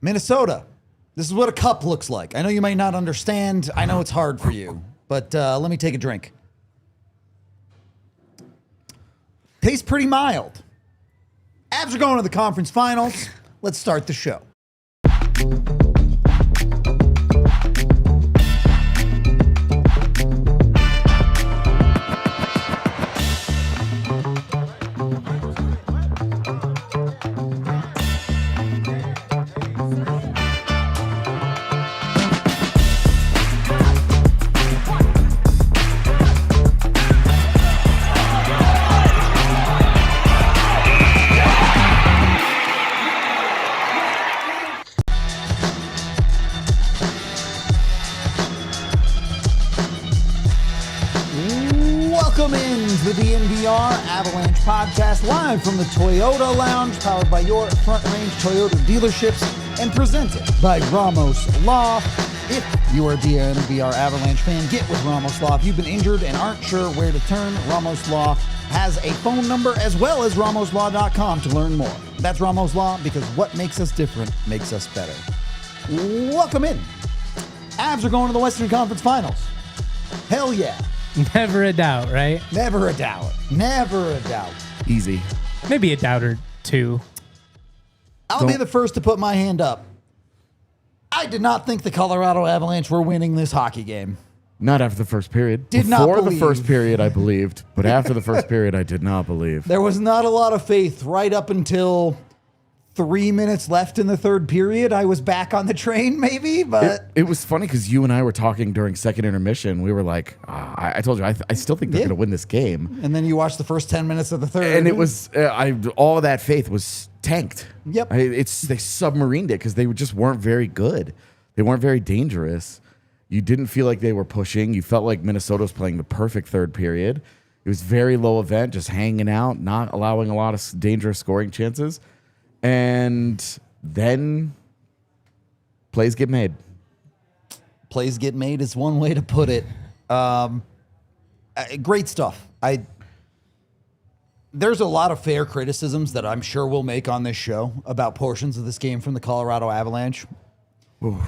Minnesota. This is what a cup looks like. I know you might not understand. I know it's hard for you, but let me take a drink. Tastes pretty mild. Avs are going to the conference finals. Let's start the show. Welcome in to the DNVR Avalanche podcast, live from the Toyota Lounge, powered by your Front Range Toyota dealerships, and presented by Ramos Law. If you are a DNVR Avalanche fan, get with Ramos Law. If you've been injured and aren't sure where to turn, Ramos Law has a phone number as well as ramoslaw.com to learn more. That's Ramos Law, because what makes us different makes us better. Welcome in. Avs are going to the Western Conference Finals. Hell yeah. Never a doubt, right? Never a doubt. Never a doubt. Easy. Maybe a doubt or two. I'll be the first to put my hand up. I did not think the Colorado Avalanche were winning this hockey game. Not after the first period. Before the first period, I believed. But after the first period, I did not believe. There was not a lot of faith right up until 3 minutes left in the third period. I was back on the train, maybe, but... It was funny because you and I were talking during second intermission. We were like, I told you, I still think they're going to win this game. And then you watched the first 10 minutes of the third. And it was, all of that faith was tanked. Yep. They submarined it because they just weren't very good. They weren't very dangerous. You didn't feel like they were pushing. You felt like Minnesota was playing the perfect third period. It was very low event, just hanging out, not allowing a lot of dangerous scoring chances. And then plays get made. Plays get made is one way to put it. Great stuff. There's a lot of fair criticisms that I'm sure we'll make on this show about portions of this game from the Colorado Avalanche. Ooh.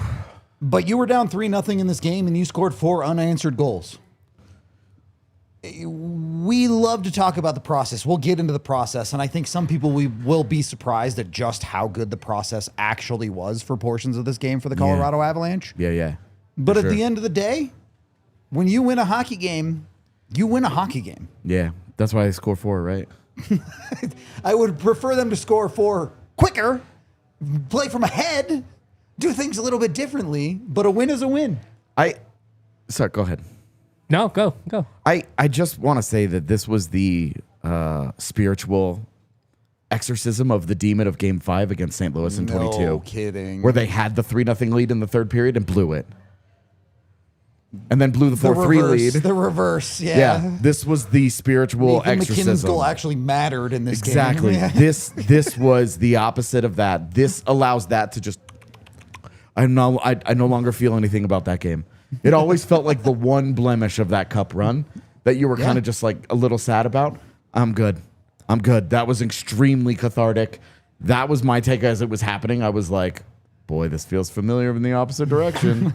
But you were down 3-0 in this game, and you scored 4 unanswered goals. We love to talk about the process. We'll get into the process, and I think some people will be surprised at just how good the process actually was for portions of this game for the Colorado Avalanche. Yeah. But at the end of the day, when you win a hockey game, you win a hockey game. Yeah, that's why they score 4, right? I would prefer them to score 4 quicker, play from ahead, do things a little bit differently, but a win is a win. Sorry, go ahead. No, go. I just want to say that this was the spiritual exorcism of the demon of Game 5 against St. Louis in 22. No kidding. Where they had the 3-0 lead in the third period and blew it. And then blew the 4-3 lead. The reverse, yeah. Yeah, this was the spiritual Nathan exorcism. McKinnon's goal actually mattered in this game. Exactly. This was the opposite of that. This allows that to just... I no longer feel anything about that game. It always felt like the one blemish of that cup run that you were kind of just like a little sad about. I'm good. That was extremely cathartic. That was my take as it was happening. I was like, boy, this feels familiar in the opposite direction.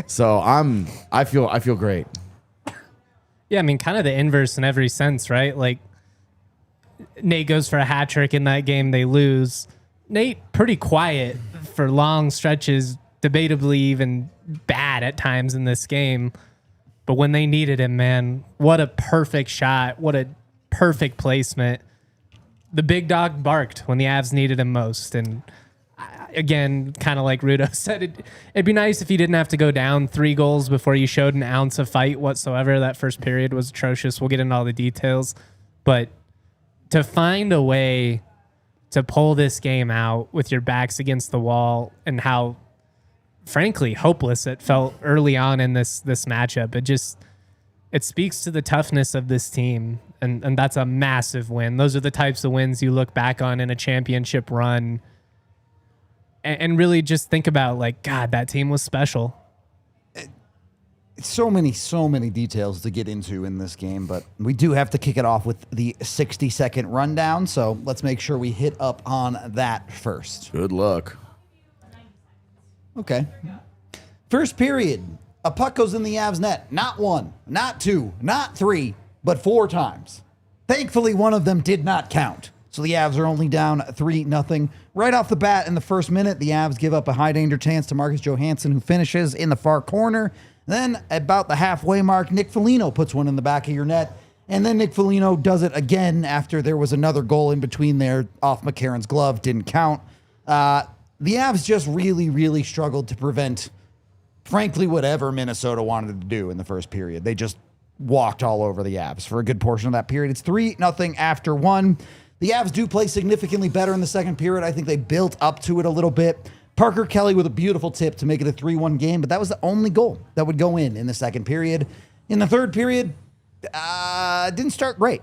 So I feel great. Yeah, I mean, kind of the inverse in every sense, right? Like, Nate goes for a hat trick in that game. They lose. Nate, pretty quiet for long stretches, debatably even bad at times in this game. But when they needed him, man, what a perfect shot. What a perfect placement. The big dog barked when the Avs needed him most. And again, kind of like Rudo said, it'd be nice if you didn't have to go down 3 goals before you showed an ounce of fight whatsoever. That first period was atrocious. We'll get into all the details. But to find a way to pull this game out with your backs against the wall and how, frankly, hopeless it felt early on in this matchup. It speaks to the toughness of this team, and that's a massive win. Those are the types of wins you look back on in a championship run and really just think about, like, God, that team was special. So many details to get into in this game, but we do have to kick it off with the 60-second rundown, so let's make sure we hit up on that first. Good luck. Okay. First period, a puck goes in the Avs net. Not one, not two, not three, but 4 times. Thankfully, one of them did not count. So the Avs are only down 3-0. Right off the bat in the first minute, the Avs give up a high danger chance to Marcus Johansson, who finishes in the far corner. Then about the halfway mark, Nick Foligno puts one in the back of your net. And then Nick Foligno does it again after there was another goal in between there off McCarron's glove. Didn't count. The Avs just really struggled to prevent, frankly, whatever Minnesota wanted to do in the first period. They just walked all over the Avs for a good portion of that period. It's 3-0 after 1. The Avs do play significantly better in the second period. I think they built up to it a little bit. Parker Kelly with a beautiful tip to make it a 3-1 game, but that was the only goal that would go in the second period. In the third period, didn't start great.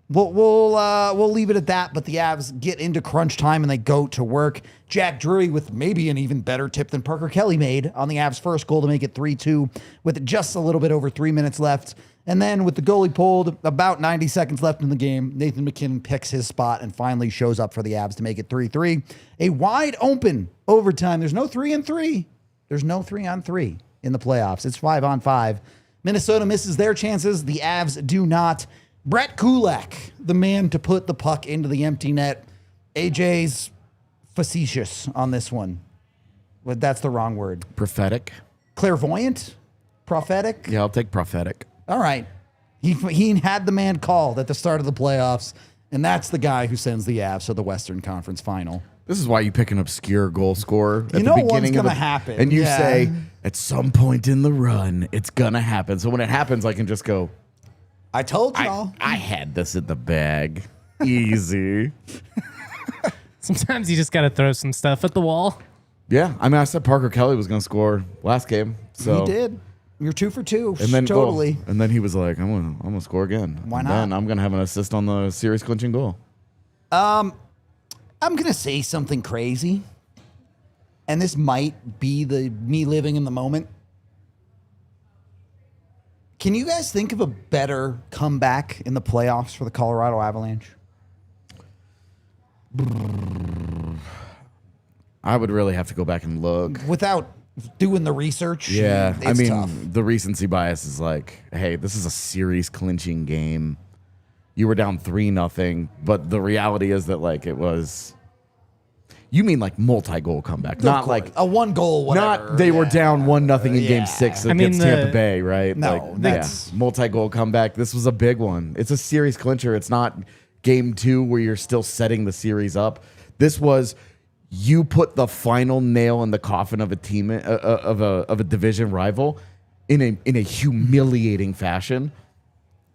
We'll leave it at that, but the Avs get into crunch time and they go to work. Jack Drury with maybe an even better tip than Parker Kelly made on the Avs' first goal to make it 3-2 with just a little bit over 3 minutes left. And then with the goalie pulled, about 90 seconds left in the game, Nathan McKinnon picks his spot and finally shows up for the Avs to make it 3-3. A wide open overtime. There's no 3-on-3. There's no 3-on-3 in the playoffs. It's 5-on-5. Minnesota misses their chances. The Avs do not. Brett Kulak, the man to put the puck into the empty net. AJ's facetious on this one. But that's the wrong word. Prophetic. Clairvoyant? Prophetic? Yeah, I'll take prophetic. All right. He had the man called at the start of the playoffs, and that's the guy who sends the Avs to the Western Conference Final. This is why you pick an obscure goal scorer at the what's beginning going of to happen. and you say, at some point in the run, it's going to happen. So when it happens, I can just go, I told y'all. I had this in the bag. Easy. Sometimes you just got to throw some stuff at the wall. Yeah. I mean, I said Parker Kelly was going to score last game. So He did. You're 2 for 2. And then totally. Goal. And then he was like, I'm gonna score again. Why And not? then I'm gonna have an assist on the series clinching goal. I'm going to say something crazy, and this might be me living in the moment. Can you guys think of a better comeback in the playoffs for the Colorado Avalanche? I would really have to go back and look. Without doing the research? Yeah, I it's mean, tough. the recency bias is like, hey, this is a series clinching game. You were down 3-0, but the reality is that like it was. You mean like multi-goal comeback, not like a 1-goal, whatever. Not they were down 1-0 in Game 6 against Tampa Bay, right? No, like, that's multi-goal comeback. This was a big one. It's a series clincher. It's not Game 2 where you're still setting the series up. This was you put the final nail in the coffin of a team of a division rival in a humiliating fashion,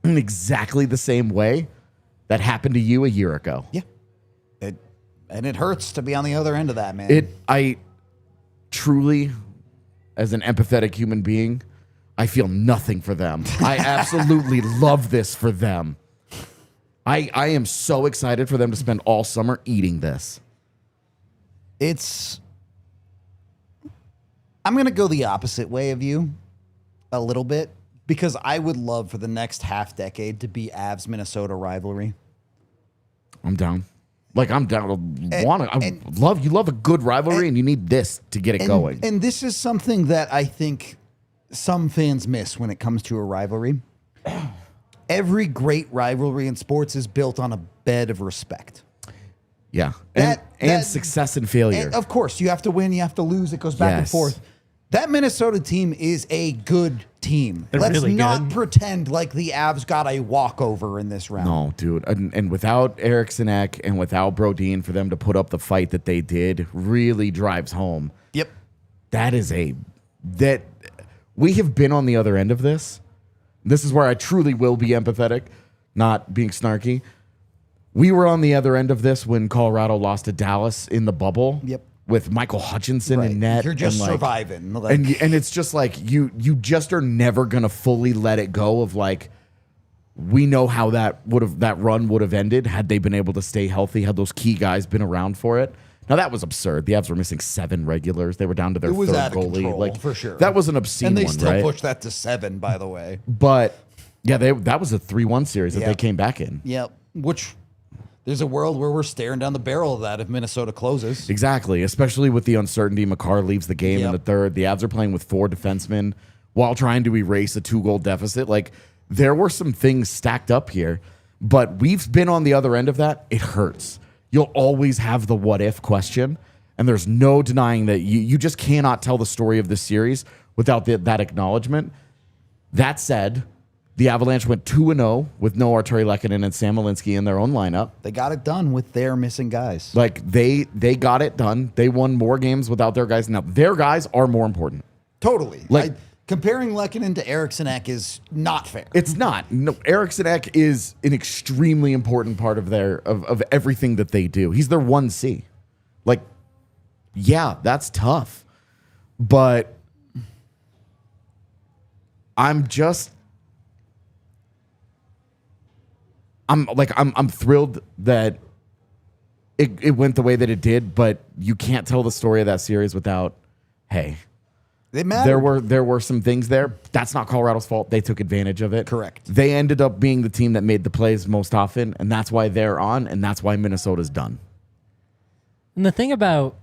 in exactly the same way that happened to you a year ago. Yeah. And it hurts to be on the other end of that, man. I truly, as an empathetic human being, I feel nothing for them. I absolutely love this for them. I am so excited for them to spend all summer eating this. I'm going to go the opposite way of you a little bit, because I would love for the next half decade to be Avs-Minnesota rivalry. I'm down. Like, I'm down to you love a good rivalry, and you need this to get it going. And this is something that I think some fans miss when it comes to a rivalry. Every great rivalry in sports is built on a bed of respect. Yeah. And success and failure. And of course, you have to win, you have to lose. It goes back and forth. That Minnesota team is a good team. Let's really not good. pretend like the Avs got a walkover in this round. No, dude. And without Eriksson Ek and without Brodin, for them to put up the fight that they did really drives home. Yep. That we have been on the other end of this. This is where I truly will be empathetic, not being snarky. We were on the other end of this when Colorado lost to Dallas in the bubble. Yep. With Michael Hutchinson in net. You're just and surviving. And it's just like you just are never gonna fully let it go of like, we know how that run would have ended had they been able to stay healthy, had those key guys been around for it. Now that was absurd. The Avs were missing 7 regulars. They were down to their It was third out of goalie. control, for sure. That was an obscene And they one, still right? pushed that to 7, by the way. But yeah, that was a 3-1 series that Yeah. they came back in. Yep. Which there's a world where we're staring down the barrel of that if Minnesota closes. Exactly, especially with the uncertainty. Makar leaves the game in the third. The Avs are playing with 4 defensemen while trying to erase a 2-goal deficit. Like, there were some things stacked up here, but we've been on the other end of that. It hurts. You'll always have the what if question, and there's no denying that you just cannot tell the story of this series without that acknowledgement. That said, the Avalanche went 2-0 with no Arturi Lehkonen and Sam Malinsky in their own lineup. They got it done with their missing guys. Like, they got it done. They won more games without their guys. Now, their guys are more important. Totally. Like, comparing Lehkonen to Eriksson Ek is not fair. It's not. No, Eriksson Ek is an extremely important part of of everything that they do. He's their 1C. Like, yeah, that's tough. But I'm thrilled that it went the way that it did, but you can't tell the story of that series without, hey, They matter. there were some things there. That's not Colorado's fault. They took advantage of it. Correct. They ended up being the team that made the plays most often, and that's why they're on, and that's why Minnesota's done. And the thing about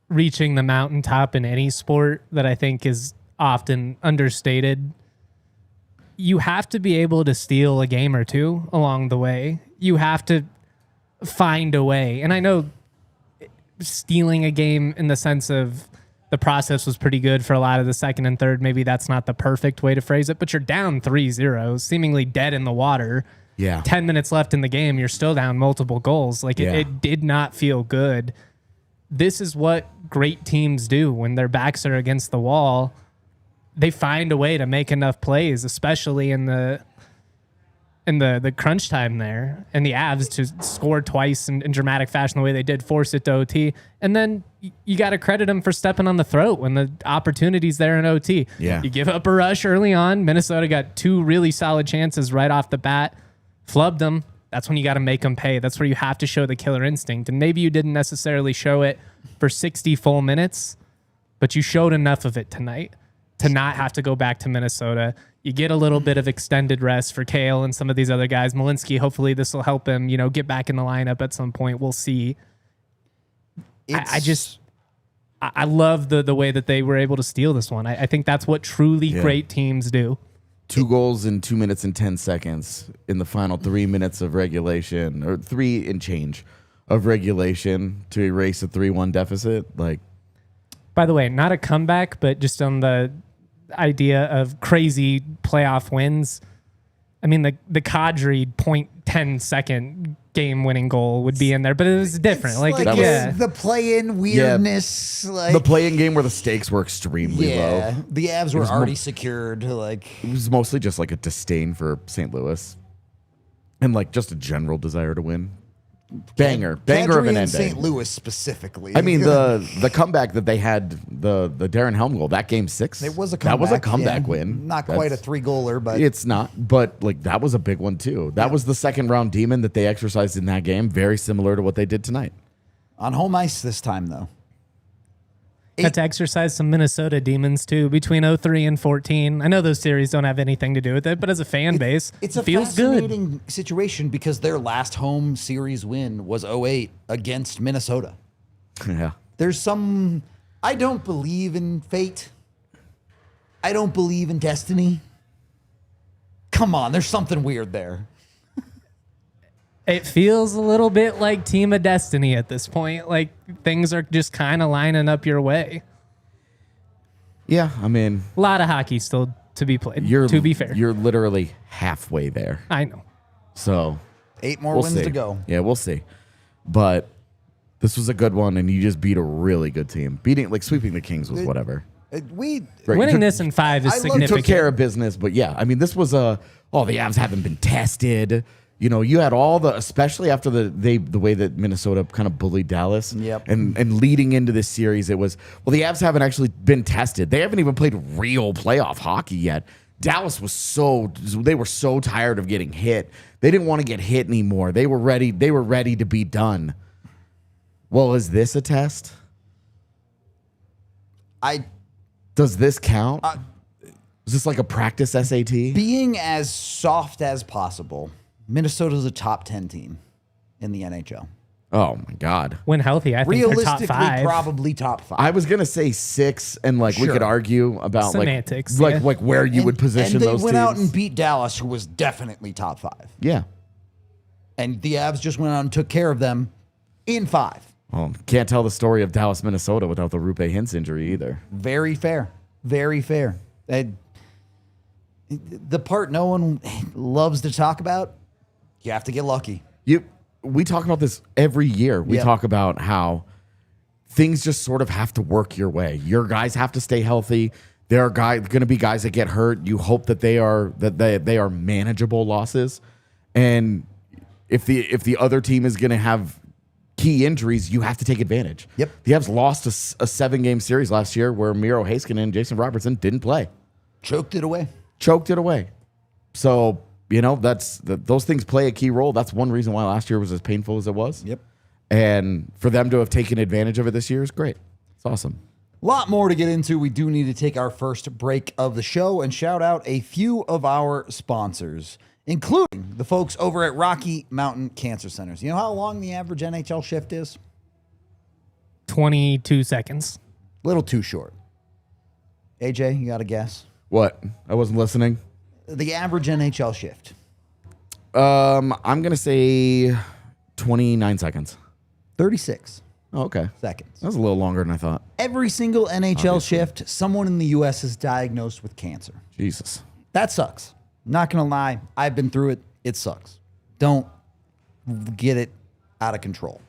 reaching the mountaintop in any sport that I think is often understated, you have to be able to steal a game or two along the way. You have to find a way. And I know stealing a game in the sense of the process was pretty good for a lot of the second and third. Maybe that's not the perfect way to phrase it, but you're down 3-0, seemingly dead in the water. Yeah. 10 minutes left in the game, you're still down multiple goals. Like, it did not feel good. This is what great teams do when their backs are against the wall. They find a way to make enough plays, especially in the crunch time there, and the Avs to score twice in dramatic fashion the way they did, force it to OT. And then you got to credit them for stepping on the throat when the opportunity's there in OT. Yeah. You give up a rush early on. Minnesota got 2 really solid chances right off the bat, flubbed them. That's when you got to make them pay. That's where you have to show the killer instinct. And maybe you didn't necessarily show it for 60 full minutes, but you showed enough of it tonight to not have to go back to Minnesota. You get a little bit of extended rest for Kale and some of these other guys. Malinsky, hopefully this will help him, get back in the lineup at some point. We'll see. I love the way that they were able to steal this one. I think that's what truly great teams do. 2 goals in 2 minutes and 10 seconds in the final 3 minutes of regulation, or 3 and change of regulation to erase a 3-1 deficit. Like, by the way, not a comeback, but just on the idea of crazy playoff wins. I mean, the Kadri 0.10 second game-winning goal would be in there, but it was different. The play-in weirdness. The play-in game where the stakes were extremely low. The Avs were already secured. It was mostly just like a disdain for St. Louis and just a general desire to win. Banger of an ending. St. Louis specifically. I mean, the comeback that they had, the Darren Helm goal, that game 6. It was a comeback. That was a comeback win. Not quite a 3-goaler, but it's not. But that was a big one too. That was the second round demon that they exercised in that game. Very similar to what they did tonight. On home ice this time, though. Got to exercise some Minnesota demons too between 03 and 14. I know those series don't have anything to do with it, but as a fan base, it's a feels fascinating situation because their last home series win was 08 against Minnesota. Yeah. There's I don't believe in fate. I don't believe in destiny. Come on, there's something weird there. It feels a little bit like Team of Destiny at this point. Like, things are just kind of lining up your way. Yeah, I mean, a lot of hockey still to be played, to be fair. You're literally halfway there. I know. So 8 more wins to go. Yeah, we'll see. But this was a good one, and you just beat a really good team. Sweeping the Kings was whatever. Winning this in 5 is significant. You took care of business, but yeah, I mean, this was the Avs haven't been tested. You had especially after the way that Minnesota kind of bullied Dallas. Yep. And leading into this series, it was, the Avs haven't actually been tested. They haven't even played real playoff hockey yet. Dallas they were so tired of getting hit. They didn't want to get hit anymore. They were ready to be done. Well, is this a test? Does this count? Is this like a practice SAT? Being as soft as possible, Minnesota's a top 10 team in the NHL. Oh my God. When healthy, I think they're top Realistically, 5. probably top 5. I was gonna say 6, and like we Sure. could argue about Semantics, like yeah. like where you would position and they those went teams. out and beat Dallas, who was definitely top 5. Yeah. And the Avs just went out and took care of them in 5. Well, can't tell the story of Dallas, Minnesota without the Rupe Hintz injury either. Very fair. Very fair. The part no one loves to talk about, you have to get lucky. We talk about this every year. We Yep. talk about how things just sort of have to work your way. Your guys have to stay healthy. There are going to be guys that get hurt. You hope that they are manageable losses, and if the other team is going to have key injuries, you have to take advantage. Yep. The Avs lost a 7-game series last year where Miro Heiskanen and Jason Robertson didn't play. Choked it away. So, those things play a key role. That's one reason why last year was as painful as it was. Yep. And for them to have taken advantage of it this year is great. It's awesome. A lot more to get into. We do need to take our first break of the show and shout out a few of our sponsors, including the folks over at Rocky Mountain Cancer Centers. You know how long the average NHL shift is? 22 seconds. Little too short. AJ, you got a guess? What? I wasn't listening. The average NHL shift. I'm going to say 29 seconds. 36 Oh, okay. seconds. That was a little longer than I thought. Every single NHL shift, someone in the U.S. is diagnosed with cancer. Jesus. That sucks. Not going to lie. I've been through it. It sucks. Don't get it out of control.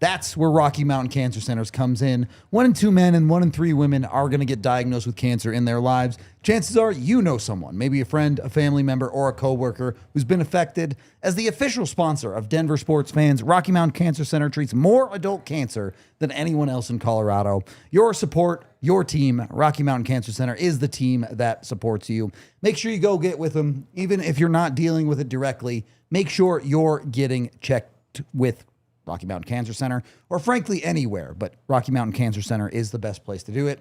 That's where Rocky Mountain Cancer Centers comes in. 1 in 2 men and 1 in 3 women are going to get diagnosed with cancer in their lives. Chances are you know someone, maybe a friend, a family member, or a coworker who's been affected. As the official sponsor of Denver sports fans, Rocky Mountain Cancer Center treats more adult cancer than anyone else in Colorado. Your support, your team, Rocky Mountain Cancer Center is the team that supports you. Make sure you go get with them. Even if you're not dealing with it directly, make sure you're getting checked with Rocky Mountain Cancer Center, or frankly anywhere, but Rocky Mountain Cancer Center is the best place to do it.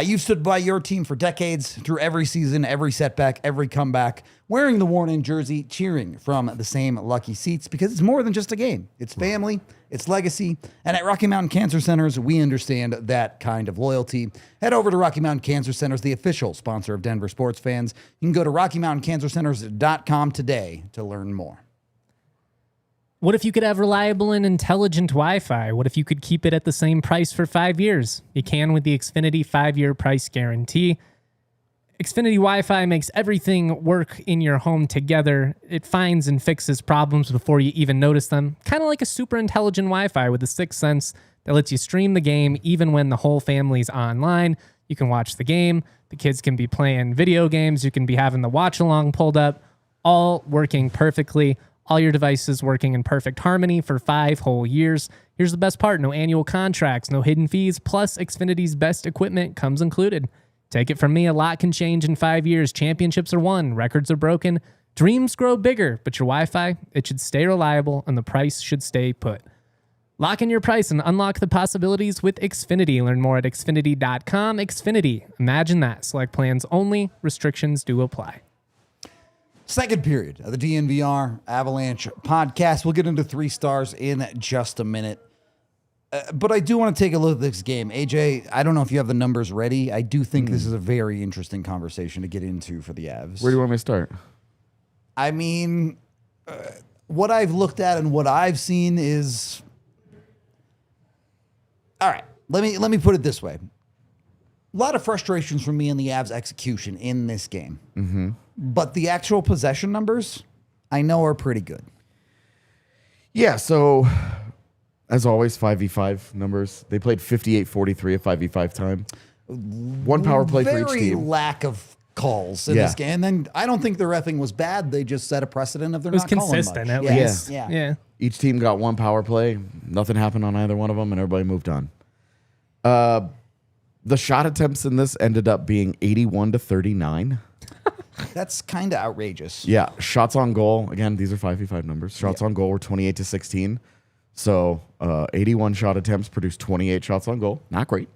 You've stood by your team for decades, through every season, every setback, every comeback, wearing the worn-in jersey, cheering from the same lucky seats, because it's more than just a game. It's family, it's legacy, and at Rocky Mountain Cancer Centers, we understand that kind of loyalty. Head over to Rocky Mountain Cancer Centers, the official sponsor of Denver sports fans. You can go to RockyMountainCancerCenters.com today to learn more. What if you could have reliable and intelligent Wi-Fi? What if you could keep it at the same price for 5 years? You can with the Xfinity 5-year price guarantee. Xfinity Wi-Fi makes everything work in your home together. It finds and fixes problems before you even notice them. Kind of like a super intelligent Wi-Fi with a sixth sense that lets you stream the game even when the whole family's online. You can watch the game. The kids can be playing video games. You can be having the watch-along pulled up, all working perfectly. All your devices working in perfect harmony for 5 whole years. Here's the best part. No annual contracts, no hidden fees, plus Xfinity's best equipment comes included. Take it from me, a lot can change in 5 years. Championships are won, records are broken, dreams grow bigger, but your Wi-Fi, it should stay reliable and the price should stay put. Lock in your price and unlock the possibilities with Xfinity. Learn more at Xfinity.com. Xfinity, imagine that. Select plans only, restrictions do apply. Second period of the DNVR Avalanche podcast. We'll get into 3 stars in just a minute. But I do want to take a look at this game. AJ, I don't know if you have the numbers ready. I do think this is a very interesting conversation to get into for the Avs. Where do you want me to start? I mean, what I've looked at and what I've seen is... All right, let me put it this way. A lot of frustrations from me in the Avs' execution in this game. Mm-hmm. But the actual possession numbers, I know are pretty good. Yeah, so as always, 5v5 numbers. They played 58-43 at 5v5 time. 1 power play for each Very team. lack of calls in this game. And then I don't think the reffing was bad. They just set a precedent of they're not calling much. It was consistent at Yeah. least. Yeah. Each team got 1 power play. Nothing happened on either one of them, and everybody moved on. The shot attempts in this ended up being 81-39. That's kind of outrageous. Yeah, shots on goal. Again, these are 5v5 numbers. Shots on goal were 28-16. So 81 shot attempts produced 28 shots on goal. Not great.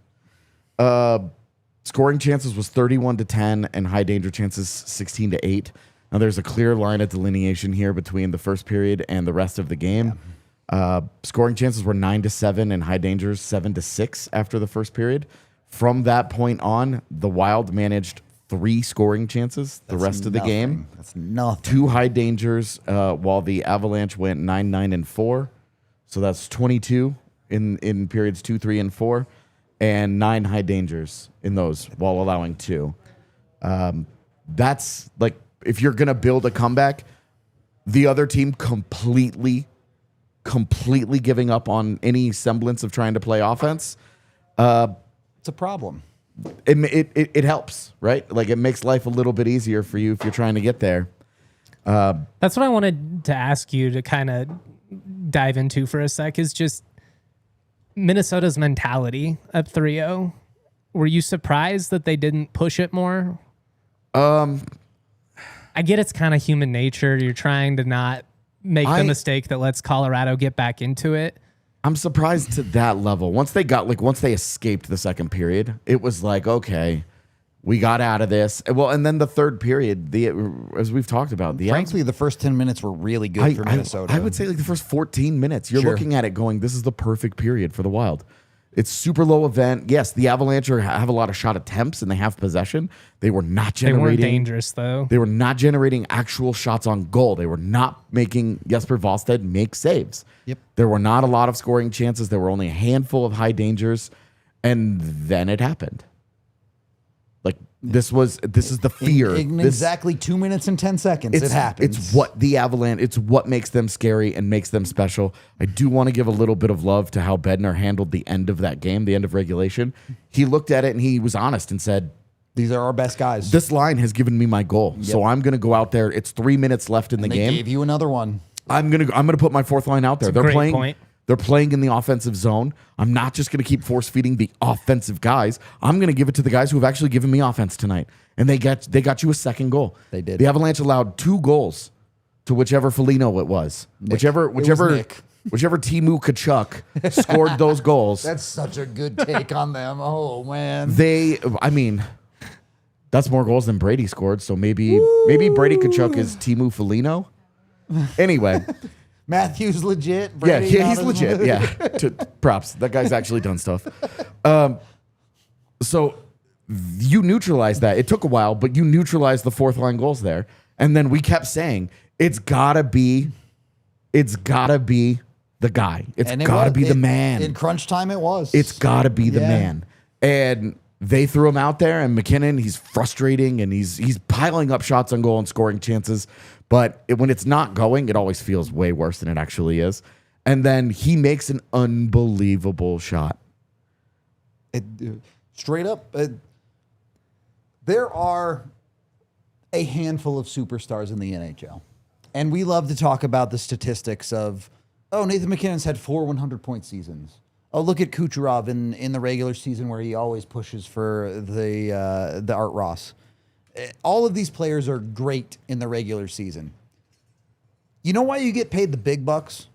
Scoring chances was 31-10 and high danger chances 16-8. Now there's a clear line of delineation here between the first period and the rest of the game. Scoring chances were 9-7 and high dangers 7-6 after the first period. From that point on, the Wild managed 3 scoring chances the rest of the game. That's nothing. 2 high dangers, while the Avalanche went 9-9-4. So that's 22 in periods 2, 3, and 4, and 9 high dangers in those while allowing 2. That's like, if you're gonna build a comeback, the other team completely giving up on any semblance of trying to play offense. It's a problem. It helps, right? Like, it makes life a little bit easier for you if you're trying to get there. That's what I wanted to ask you to kind of dive into for a sec, is just Minnesota's mentality at 3-0. Were you surprised that they didn't push it more? I get it's kind of human nature. You're trying to not make the mistake that lets Colorado get back into it. I'm surprised to that level. Once they escaped the second period, it was like, okay, we got out of this. Well, and then the third period, as we've talked about, Frankly, the first 10 minutes were really good for Minnesota. I would say like the first 14 minutes, you're looking at it going, this is the perfect period for the Wild. It's super low event. Yes, the Avalanche have a lot of shot attempts and they have possession. They were not generating. They weren't dangerous, though. They were not generating actual shots on goal. They were not making Jesper Wallstedt make saves. Yep. There were not a lot of scoring chances. There were only a handful of high dangers. And then it happened. Like, this is the fear. In exactly 2 minutes and 10 seconds, it happens. It's what the Avalanche, it's what makes them scary and makes them special. I do want to give a little bit of love to how Bednar handled the end of that game, the end of regulation. He looked at it and he was honest and said, these are our best guys. this line has given me my goal. Yep. So I'm going to go out there. It's 3 minutes left in the game. They gave you another one. I'm going to put my fourth line out there. They're great playing. point. They're playing in the offensive zone. I'm not just going to keep force feeding the offensive guys. I'm going to give it to the guys who have actually given me offense tonight. And they got you a second goal. They did. The Avalanche allowed 2 goals to whichever Felino it was. Whichever Nick. whichever Timu Kachuk scored those goals. That's such a good take on them. Oh, man. That's more goals than Brady scored. So maybe Brady Kachuk is Timu Felino. Anyway. Matthew's legit. Brady Yeah, he's legit. Yeah, props. That guy's actually done stuff. So you neutralized that. It took a while, but you neutralized the fourth line goals there. And then we kept saying, it's gotta be the guy. It's gotta be the man. In crunch time, it was. It's gotta be the man. And they threw him out there, and McKinnon, he's frustrating, and he's piling up shots on goal and scoring chances. But when it's not going, it always feels way worse than it actually is. And then he makes an unbelievable shot. Straight up, there are a handful of superstars in the NHL. And we love to talk about the statistics of, Nathan McKinnon's had 4 100-point seasons. Oh, look at Kucherov in the regular season where he always pushes for the Art Ross. All of these players are great in the regular season. You know why you get paid the big bucks?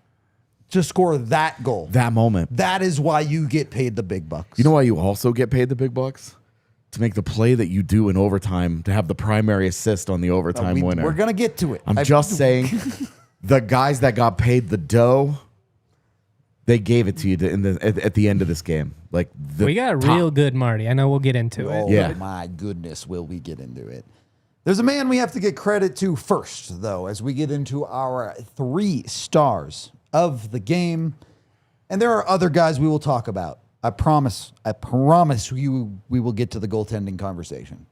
To score that goal. That moment. That is why you get paid the big bucks. You know why you also get paid the big bucks? To make the play that you do in overtime, to have the primary assist on the overtime winner. We're going to get to it. I'm just saying, the guys that got paid the dough, they gave it to you at the end of this game. Like we got real good, Marty. I know we'll get into it. Yeah. My goodness, will we get into it? There's a man we have to get credit to first, though, as we get into our 3 stars of the game. And there are other guys we will talk about. I promise you we will get to the goaltending conversation.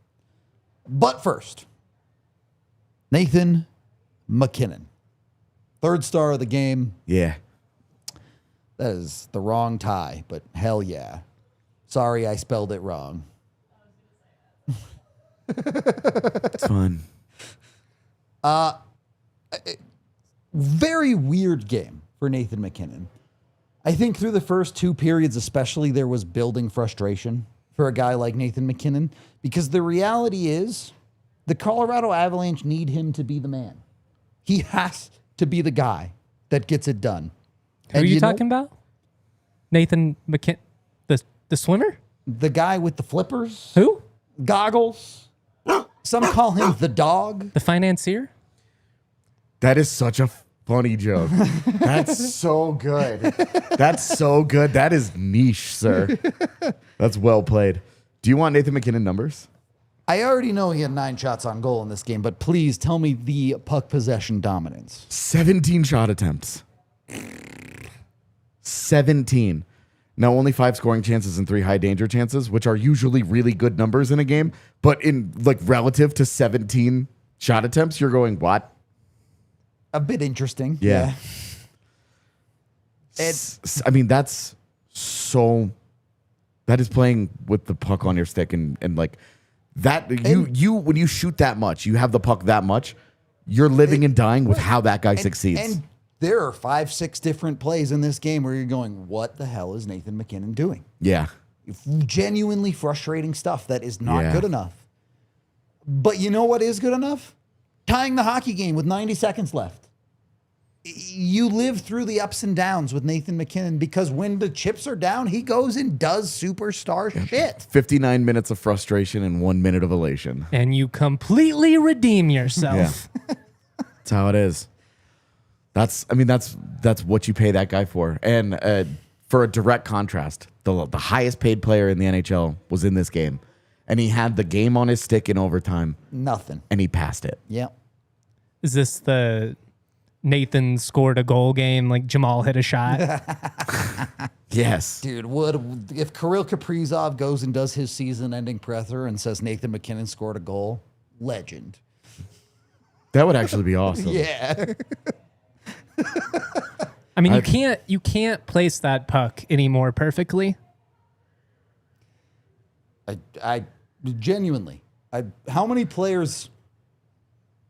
But first, Nathan McKinnon. 3rd star of the game. Yeah. That is the wrong tie, but hell yeah. Sorry, I spelled it wrong. It's fun. Very weird game for Nathan McKinnon. I think through the first 2 periods especially, there was building frustration for a guy like Nathan McKinnon, because the reality is the Colorado Avalanche need him to be the man. He has to be the guy that gets it done. Who are you talking about? Nathan McKinnon, the swimmer? The guy with the flippers? Who? Goggles? Some call him the dog. The financier? That is such a funny joke. That's so good. That's so good. That is niche, sir. That's well played. Do you want Nathan McKinnon numbers? I already know he had 9 shots on goal in this game, but please tell me the puck possession dominance. 17 shot attempts. 17. Now, only 5 scoring chances and 3 high danger chances, which are usually really good numbers in a game. But in like relative to 17 shot attempts, you're going, what? A bit interesting. Yeah. I mean, that is playing with the puck on your stick and like that. You when you shoot that much, you have the puck that much, you're living and dying with how that guy succeeds. And there are 5-6 different plays in this game where you're going, what the hell is Nathan McKinnon doing? Yeah. Genuinely frustrating stuff that is not good enough. But you know what is good enough? Tying the hockey game with 90 seconds left. You live through the ups and downs with Nathan McKinnon because when the chips are down, he goes and does superstar shit. 59 minutes of frustration and 1 minute of elation. And you completely redeem yourself. Yeah. That's how it is. That's what you pay that guy for. And for a direct contrast, the highest paid player in the NHL was in this game. And he had the game on his stick in overtime. Nothing. And he passed it. Yeah. Is this the Nathan scored a goal game like Jamal hit a shot? Yes. Dude, if Kirill Kaprizov goes and does his season-ending presser and says Nathan McKinnon scored a goal, legend. That would actually be awesome. Yeah. I mean, you can't place that puck any more perfectly. I genuinely, how many players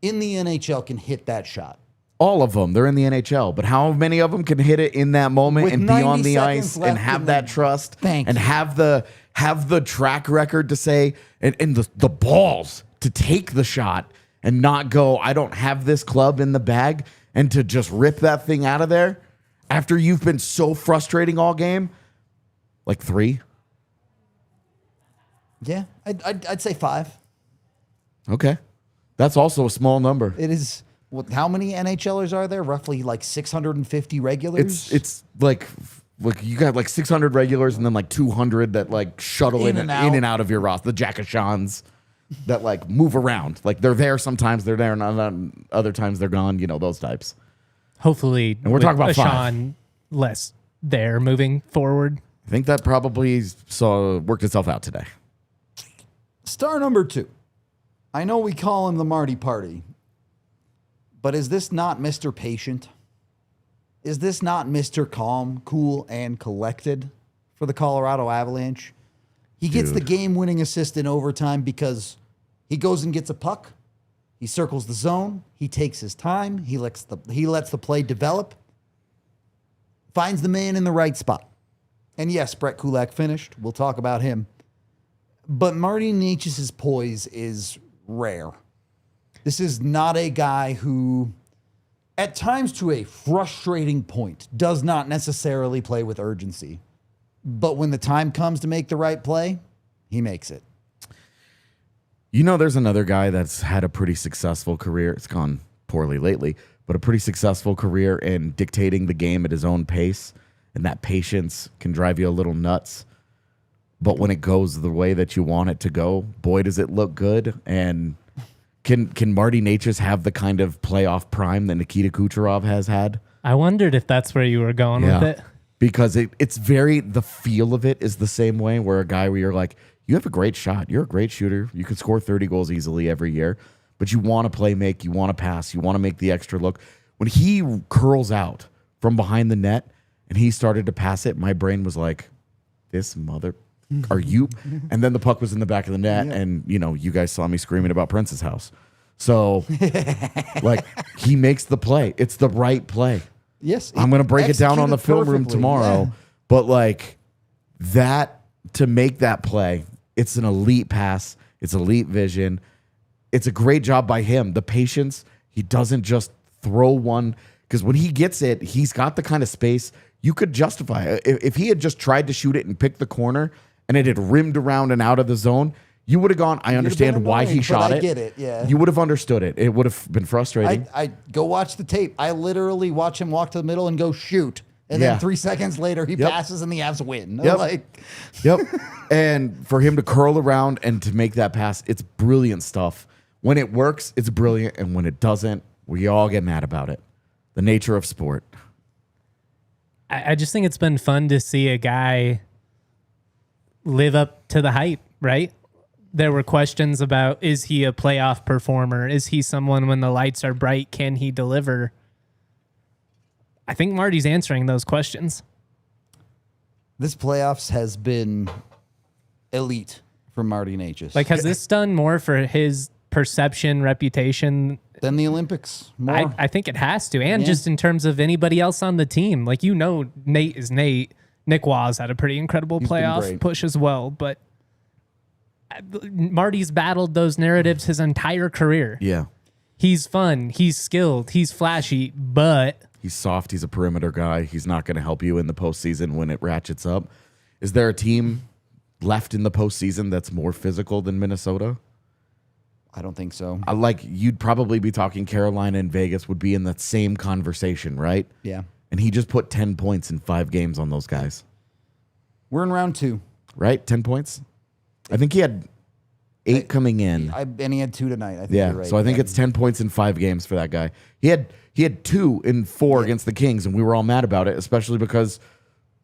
in the NHL can hit that shot? All of them. They're in the NHL. But how many of them can hit it in that moment With and be 90 on the seconds ice left and have in that the- trust Thank and you. have the track record to say and the balls to take the shot and not go, I don't have this club in the bag, and to just rip that thing out of there after you've been so frustrating all game? Like 3? Yeah, I'd say 5. Okay. That's also a small number. It is. How many NHLers are there? Roughly like 650 regulars. It's like you got like 600 regulars and then like 200 that like shuttle in and out of your roster. The Jackashans that like move around. Like they're there sometimes, they're there, and other times they're gone. You know, those types. Hopefully, And we're talking about 5. Sean less there moving forward. I think that probably worked itself out today. Star number 2. I know we call him the Marty Party, but is this not Mr. Patient? Is this not Mr. Calm, cool, and collected for the Colorado Avalanche? He gets the game-winning assist in overtime because he goes and gets a puck. He circles the zone. He takes his time. He lets the play develop. Finds the man in the right spot. And yes, Brett Kulak finished. We'll talk about him. But Marty Necas's poise is rare. This is not a guy who, at times to a frustrating point, does not necessarily play with urgency. But when the time comes to make the right play, he makes it. You know, there's another guy that's had a pretty successful career. It's gone poorly lately, but a pretty successful career in dictating the game at his own pace. And that patience can drive you a little nuts. But when it goes the way that you want it to go, boy, does it look good. And can Marty Necas have the kind of playoff prime that Nikita Kucherov has had? I wondered if that's where you were going with it. Because it's the feel of it is the same way, where a guy where you're like, you have a great shot. You're a great shooter. You could score 30 goals easily every year, but you want to play make, you want to pass, you want to make the extra look. When he curls out from behind the net and he started to pass it, my brain was like, this mother, are you? And then the puck was in the back of the net, and you guys saw me screaming about Prince's house. So like, he makes the play. It's the right play. Yes. I'm going to break it down on the film room tomorrow. Yeah. But like that, to make that play, it's an elite pass. It's elite vision. It's a great job by him. The patience, he doesn't just throw one, because when he gets it, he's got the kind of space. you could justify it. If he had just tried to shoot it and picked the corner and it had rimmed around and out of the zone, you would have gone, I understand why he shot it. I get it, yeah. You would have understood it. It would have been frustrating. I go watch the tape. I literally watch him walk to the middle and go shoot. And then 3 seconds later, he passes and the Avs win. Yep. And for him to curl around and to make that pass, it's brilliant stuff. When it works, it's brilliant. And when it doesn't, we all get mad about it. The nature of sport. I just think it's been fun to see a guy live up to the hype, right? There were questions about, is he a playoff performer? Is he someone when the lights are bright, can he deliver? I think Marty's answering those questions. This playoffs has been elite for Marty Necas. Like, has this done more for his perception, reputation? Than the Olympics? More. I think it has to. And just in terms of anybody else on the team. Like, Nate is Nate. Nick Waz had a pretty incredible playoff push as well. But Marty's battled those narratives his entire career. Yeah. He's fun. He's skilled. He's flashy. But he's soft. He's a perimeter guy. He's not going to help you in the postseason when it ratchets up. Is there a team left in the postseason that's more physical than Minnesota? I don't think so. You'd probably be talking Carolina and Vegas would be in that same conversation, right? Yeah. And he just put 10 points in 5 games on those guys. We're in round 2. Right? 10 points? I think he had 8 coming in. And he had 2 tonight. I think you're right. So I think it's 10 points in 5 games for that guy. He had 2 in 4 against the Kings, and we were all mad about it, especially because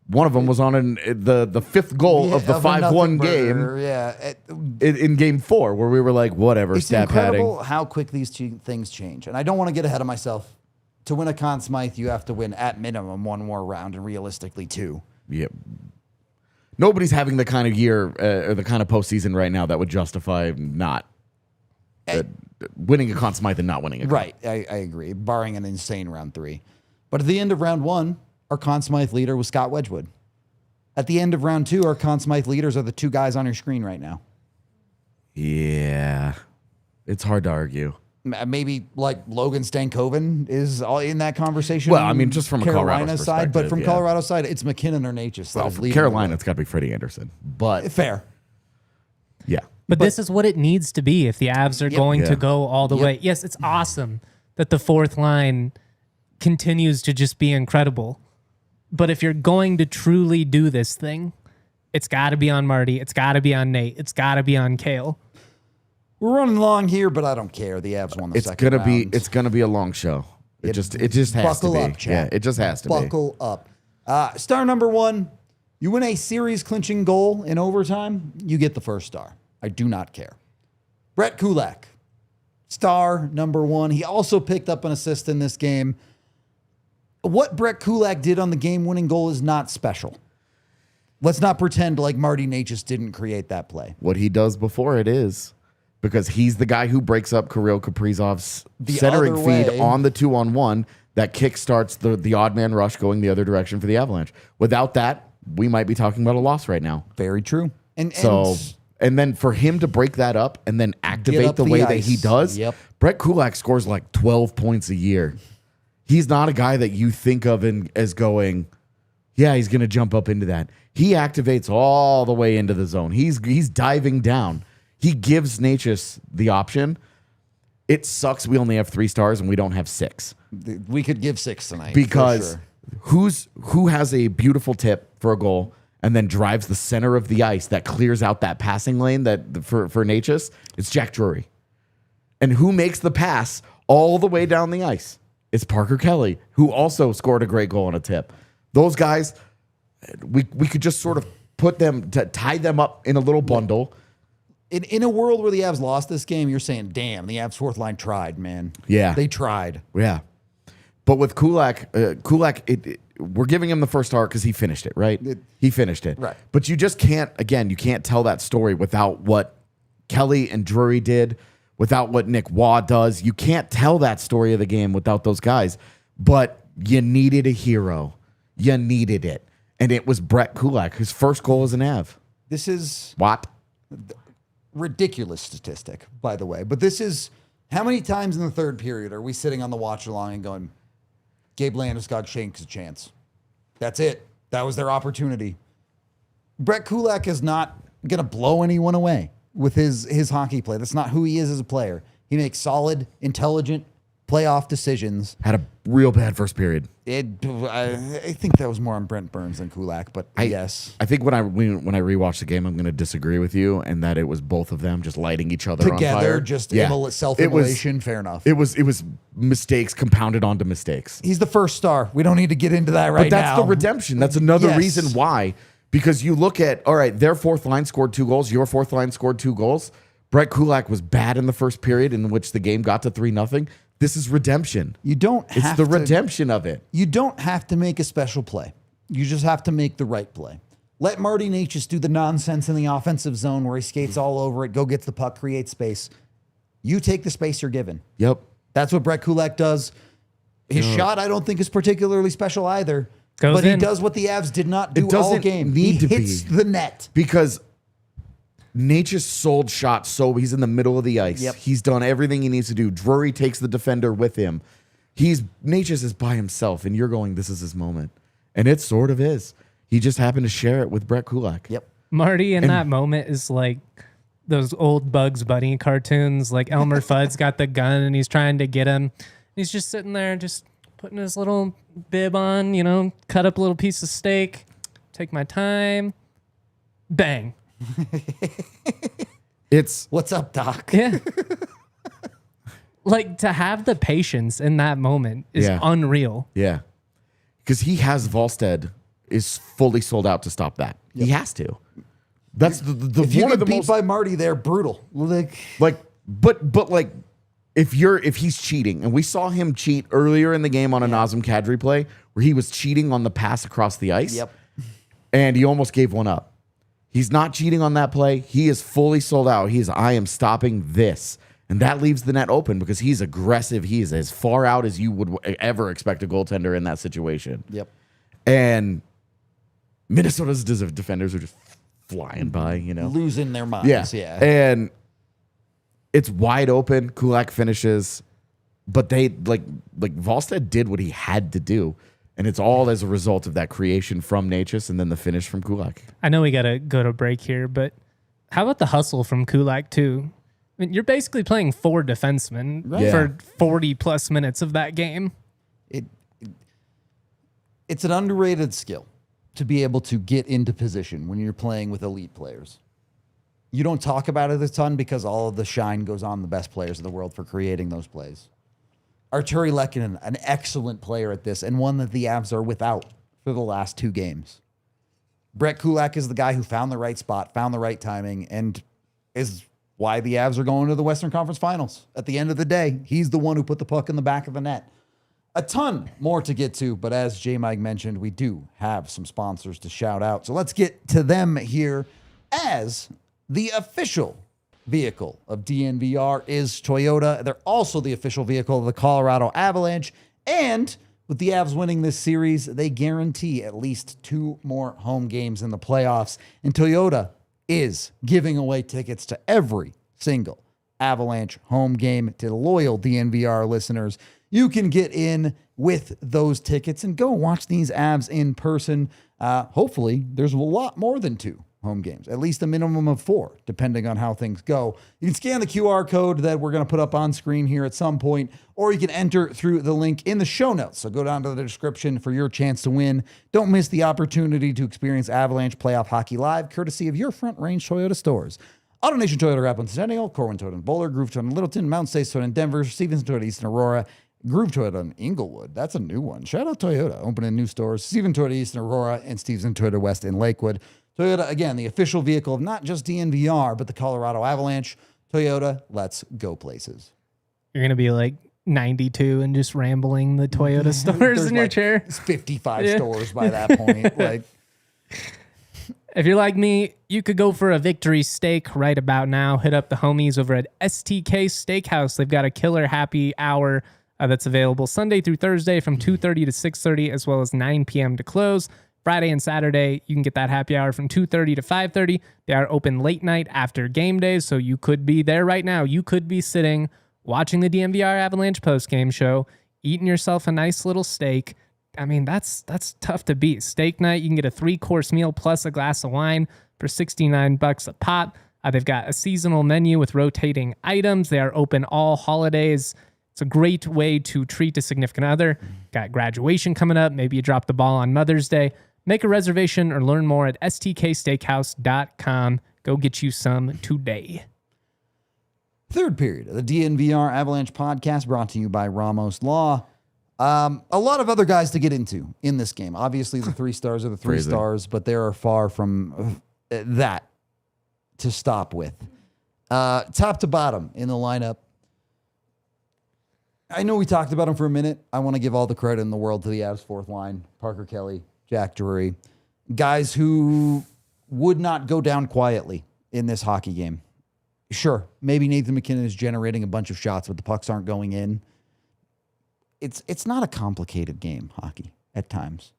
one of them was on the 5th goal of the 5-1 game. Yeah. In game 4, where we were like, whatever, it's stat padding. incredible how quick these things change. And I don't want to get ahead of myself. To win a Conn Smythe, you have to win at minimum 1 more round, and realistically 2. Yeah. Nobody's having the kind of year or the kind of postseason right now that would justify not winning a Conn Smythe and not winning a cup. Right, I agree, barring an insane round 3. But at the end of round 1, our Conn Smythe leader was Scott Wedgewood. At the end of round 2, our Conn Smythe leaders are the 2 guys on your screen right now. Yeah. It's hard to argue. Maybe like Logan Stankoven is all in that conversation. Well, I mean, just from Carolina Colorado's side, but from yeah. Colorado side, it's McKinnon or Necas. Well, from Carolina, it's got to be Freddie Anderson. But fair. Yeah. But this is what it needs to be if the Avs are going to go all the way. Yes, it's awesome that the 4th line continues to just be incredible. But if you're going to truly do this thing, it's got to be on Marty. It's got to be on Nate. It's got to be on Cale. We're running long here, but I don't care. The Avs won the second round. It's gonna be a long show. It just has buckle to be. Up, Chad. Yeah, it just has to buckle up. Star number 1, you win a series clinching goal in overtime, you get the first star. I do not care. Brett Kulak, star number 1. He also picked up an assist in this game. What Brett Kulak did on the game-winning goal is not special. Let's not pretend like Marty Necas didn't create that play. What he does before it is. Because he's the guy who breaks up Kirill Kaprizov's centering feed on the 2-on-1 that kickstarts the odd man rush going the other direction for the Avalanche. Without that, we might be talking about a loss right now. Very true. And then for him to break that up and then activate the way that he does, Brett Kulak scores like 12 points a year. He's not a guy that you think of as going, yeah, he's going to jump up into that. He activates all the way into the zone. He's diving down. He gives Necas the option. It sucks we only have 3 stars and we don't have 6. We could give 6 tonight. Because who has a beautiful tip for a goal and then drives the center of the ice that clears out that passing lane that for Necas? It's Jack Drury. And who makes the pass all the way down the ice? It's Parker Kelly, who also scored a great goal on a tip. Those guys, we could just sort of put them, tie them up in a little bundle. In a world where the Avs lost this game, you're saying, damn, the Avs 4th line tried, man. Yeah. They tried. Yeah. But with Kulak, we're giving him the first star because he finished it, right? He finished it. Right. But you just can't, again, you can't tell that story without what Kelly and Drury did, without what Nick Waugh does. You can't tell that story of the game without those guys. But you needed a hero. You needed it. And it was Brett Kulak, his first goal as an Av. This is... What? Ridiculous statistic, by the way. But this is, how many times in the 3rd period are we sitting on the watch along and going, Gabe Landeskog shanks a chance? That's it. That was their opportunity. Brett Kulak is not going to blow anyone away with his hockey play. That's not who he is as a player. He makes solid, intelligent playoff decisions. Had a real bad first period. I think that was more on Brent Burns than Kulak, but yes. I think when I rewatch the game, I'm going to disagree with you, and that it was both of them just lighting each other together, on fire. just self-immolation. Fair enough. It was mistakes compounded onto mistakes. He's the first star. We don't need to get into that right now. But that's the redemption. That's another reason why. Because you look at, all right, their fourth line scored 2 goals. Your fourth line scored 2 goals. Brett Kulak was bad in the first period in which the game got to 3-0. This is redemption. It's the redemption of it. You don't have to make a special play. You just have to make the right play. Let Marty Necas do the nonsense in the offensive zone where he skates all over it, go gets the puck, create space. You take the space you're given. Yep. That's what Brett Kulak does. His shot, I don't think, is particularly special either. Goes he in. does what the Avs did not do It doesn't all game. need he to hits be. the net. Because Necas sold shots, so he's in the middle of the ice. Yep. He's done everything he needs to do. Drury takes the defender with him. Necas is by himself, and you're going, this is his moment. And it sort of is. He just happened to share it with Brett Kulak. Yep. Marty in that moment is like those old Bugs Bunny cartoons. Like Elmer Fudd's got the gun and he's trying to get him. He's just sitting there, just putting his little bib on, cut up a little piece of steak, take my time, bang. What's up, Doc? Yeah. Like to have the patience in that moment is unreal. Yeah. Because he has Volstead is fully sold out to stop that. Yep. He has to. That's the if you one get of the beat most by Marty, they're brutal. But if he's cheating, and we saw him cheat earlier in the game on a Nazem Kadri play where he was cheating on the pass across the ice. Yep. And he almost gave one up. He's not cheating on that play. He is fully sold out. I am stopping this. And that leaves the net open because he's aggressive. He is as far out as you would ever expect a goaltender in that situation. Yep. And Minnesota's defenders are just flying by, losing their minds. Yeah. And it's wide open. Kulak finishes, but they Volstead did what he had to do. And it's all as a result of that creation from Necas and then the finish from Kulak. I know we got to go to break here, but how about the hustle from Kulak too? I mean, you're basically playing 4 defensemen for 40 plus minutes of that game. It's an underrated skill to be able to get into position when you're playing with elite players. You don't talk about it a ton because all of the shine goes on the best players in the world for creating those plays. Arturi Lehkonen, an excellent player at this and one that the Avs are without for the last 2 games. Brett Kulak is the guy who found the right spot, found the right timing, and is why the Avs are going to the Western Conference Finals. At the end of the day, he's the one who put the puck in the back of the net. A ton more to get to, but as J-Mike mentioned, we do have some sponsors to shout out. So let's get to them here. As the official vehicle of DNVR is Toyota. They're also the official vehicle of the Colorado Avalanche. And with the Avs winning this series, they guarantee at least 2 more home games in the playoffs. And Toyota is giving away tickets to every single Avalanche home game to loyal DNVR listeners. You can get in with those tickets and go watch these Avs in person. Hopefully, there's a lot more than 2 home games, at least a minimum of 4, depending on how things go. You can scan the QR code that we're going to put up on screen here at some point, or you can enter through the link in the show notes. So go down to the description for your chance to win. Don't miss the opportunity to experience Avalanche playoff hockey live, courtesy of your Front Range Toyota stores. AutoNation Toyota Raplin Centennial, Corwin Toyota in Boulder, Groove Toyota in Littleton, Mount States Toyota in Denver, Stevenson Toyota East in Aurora, Groove Toyota in Inglewood. That's a new one. Shout out Toyota, opening new stores. Steven Toyota East in Aurora and Stevenson Toyota West in Lakewood. Toyota, again, the official vehicle of not just DNVR, but the Colorado Avalanche. Toyota, let's go places. You're going to be like 92 and just rambling the Toyota stores in your chair. It's 55 stores by that point. If you're like me, you could go for a victory steak right about now. Hit up the homies over at STK Steakhouse. They've got a killer happy hour that's available Sunday through Thursday from 2:30 to 6:30, as well as 9 p.m. to close. Friday and Saturday, you can get that happy hour from 2:30 to 5:30. They are open late night after game days, so you could be there right now. You could be sitting watching the DNVR Avalanche postgame show, eating yourself a nice little steak, I mean, that's tough to beat. Steak night, you can get a 3-course meal plus a glass of wine for $69 a pop. They've got a seasonal menu with rotating items. They are open all holidays. It's a great way to treat a significant other. Got graduation coming up. Maybe you dropped the ball on Mother's Day. Make a reservation or learn more at stksteakhouse.com. Go get you some today. Third period of the DNVR Avalanche podcast brought to you by Ramos Law. A lot of other guys to get into in this game. Obviously, the 3 stars are the 3 stars, but they are far from that to stop with. Top to bottom in the lineup. I know we talked about him for a minute. I want to give all the credit in the world to the Avs fourth line. Parker Kelly, Jack Drury. Guys who would not go down quietly in this hockey game. Sure, maybe Nathan MacKinnon is generating a bunch of shots, but the pucks aren't going in. It's not a complicated game, hockey, at times.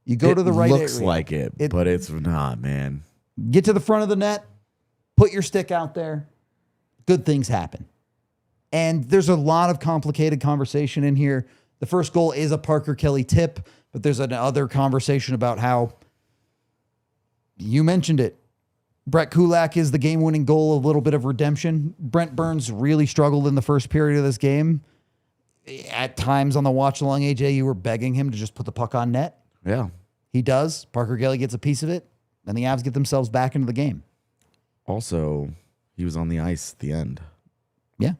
You go to the right area. It looks like it, but it's not, man. Get to the front of the net, put your stick out there, good things happen. And there's a lot of complicated conversation in here. The first goal is a Parker Kelly tip, but there's another conversation about how, you mentioned it, Brett Kulak is the game-winning goal, a little bit of redemption. Brent Burns really struggled in the first period of this game. At times on the watch-along, AJ, you were begging him to just put the puck on net. Yeah. He does. Parker Kelly gets a piece of it, and the Avs get themselves back into the game. Also, he was on the ice at the end. Yeah.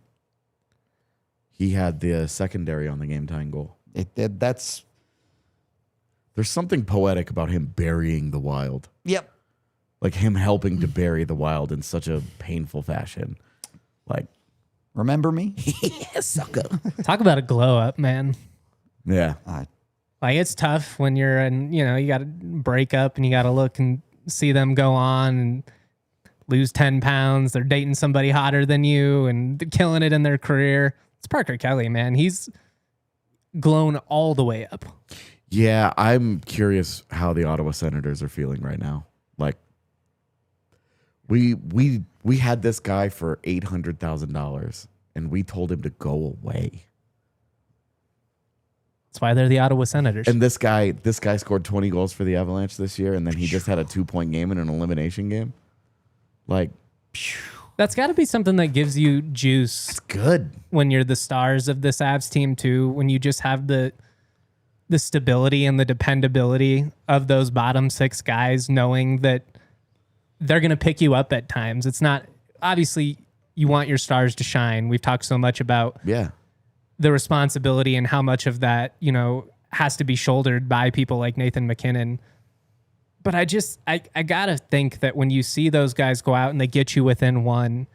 He had the secondary on the game-tying goal. That's... There's something poetic about him burying the Wild. Yep. Like him helping to bury the Wild in such a painful fashion. Like, remember me? yeah, sucker. Talk about a glow up, man. Yeah. Like, it's tough when you're in, you got to break up and you got to look and see them go on and lose 10 pounds. They're dating somebody hotter than you and killing it in their career. It's Parker Kelly, man. He's blown all the way up. Yeah, I'm curious how the Ottawa Senators are feeling right now. Like, we had this guy for $800,000 and we told him to go away. That's why they're the Ottawa Senators. And this guy scored 20 goals for the Avalanche this year, and then he just had a 2-point game in an elimination game. Like, that's got to be something that gives you juice. it's good. When you're the stars of this Avs team too, when you just have the stability and the dependability of those bottom 6 guys, knowing that they're going to pick you up at times. It's not, obviously you want your stars to shine. We've talked so much about the responsibility and how much of that, has to be shouldered by people like Nathan MacKinnon. But I got to think that when you see those guys go out and they get you within 1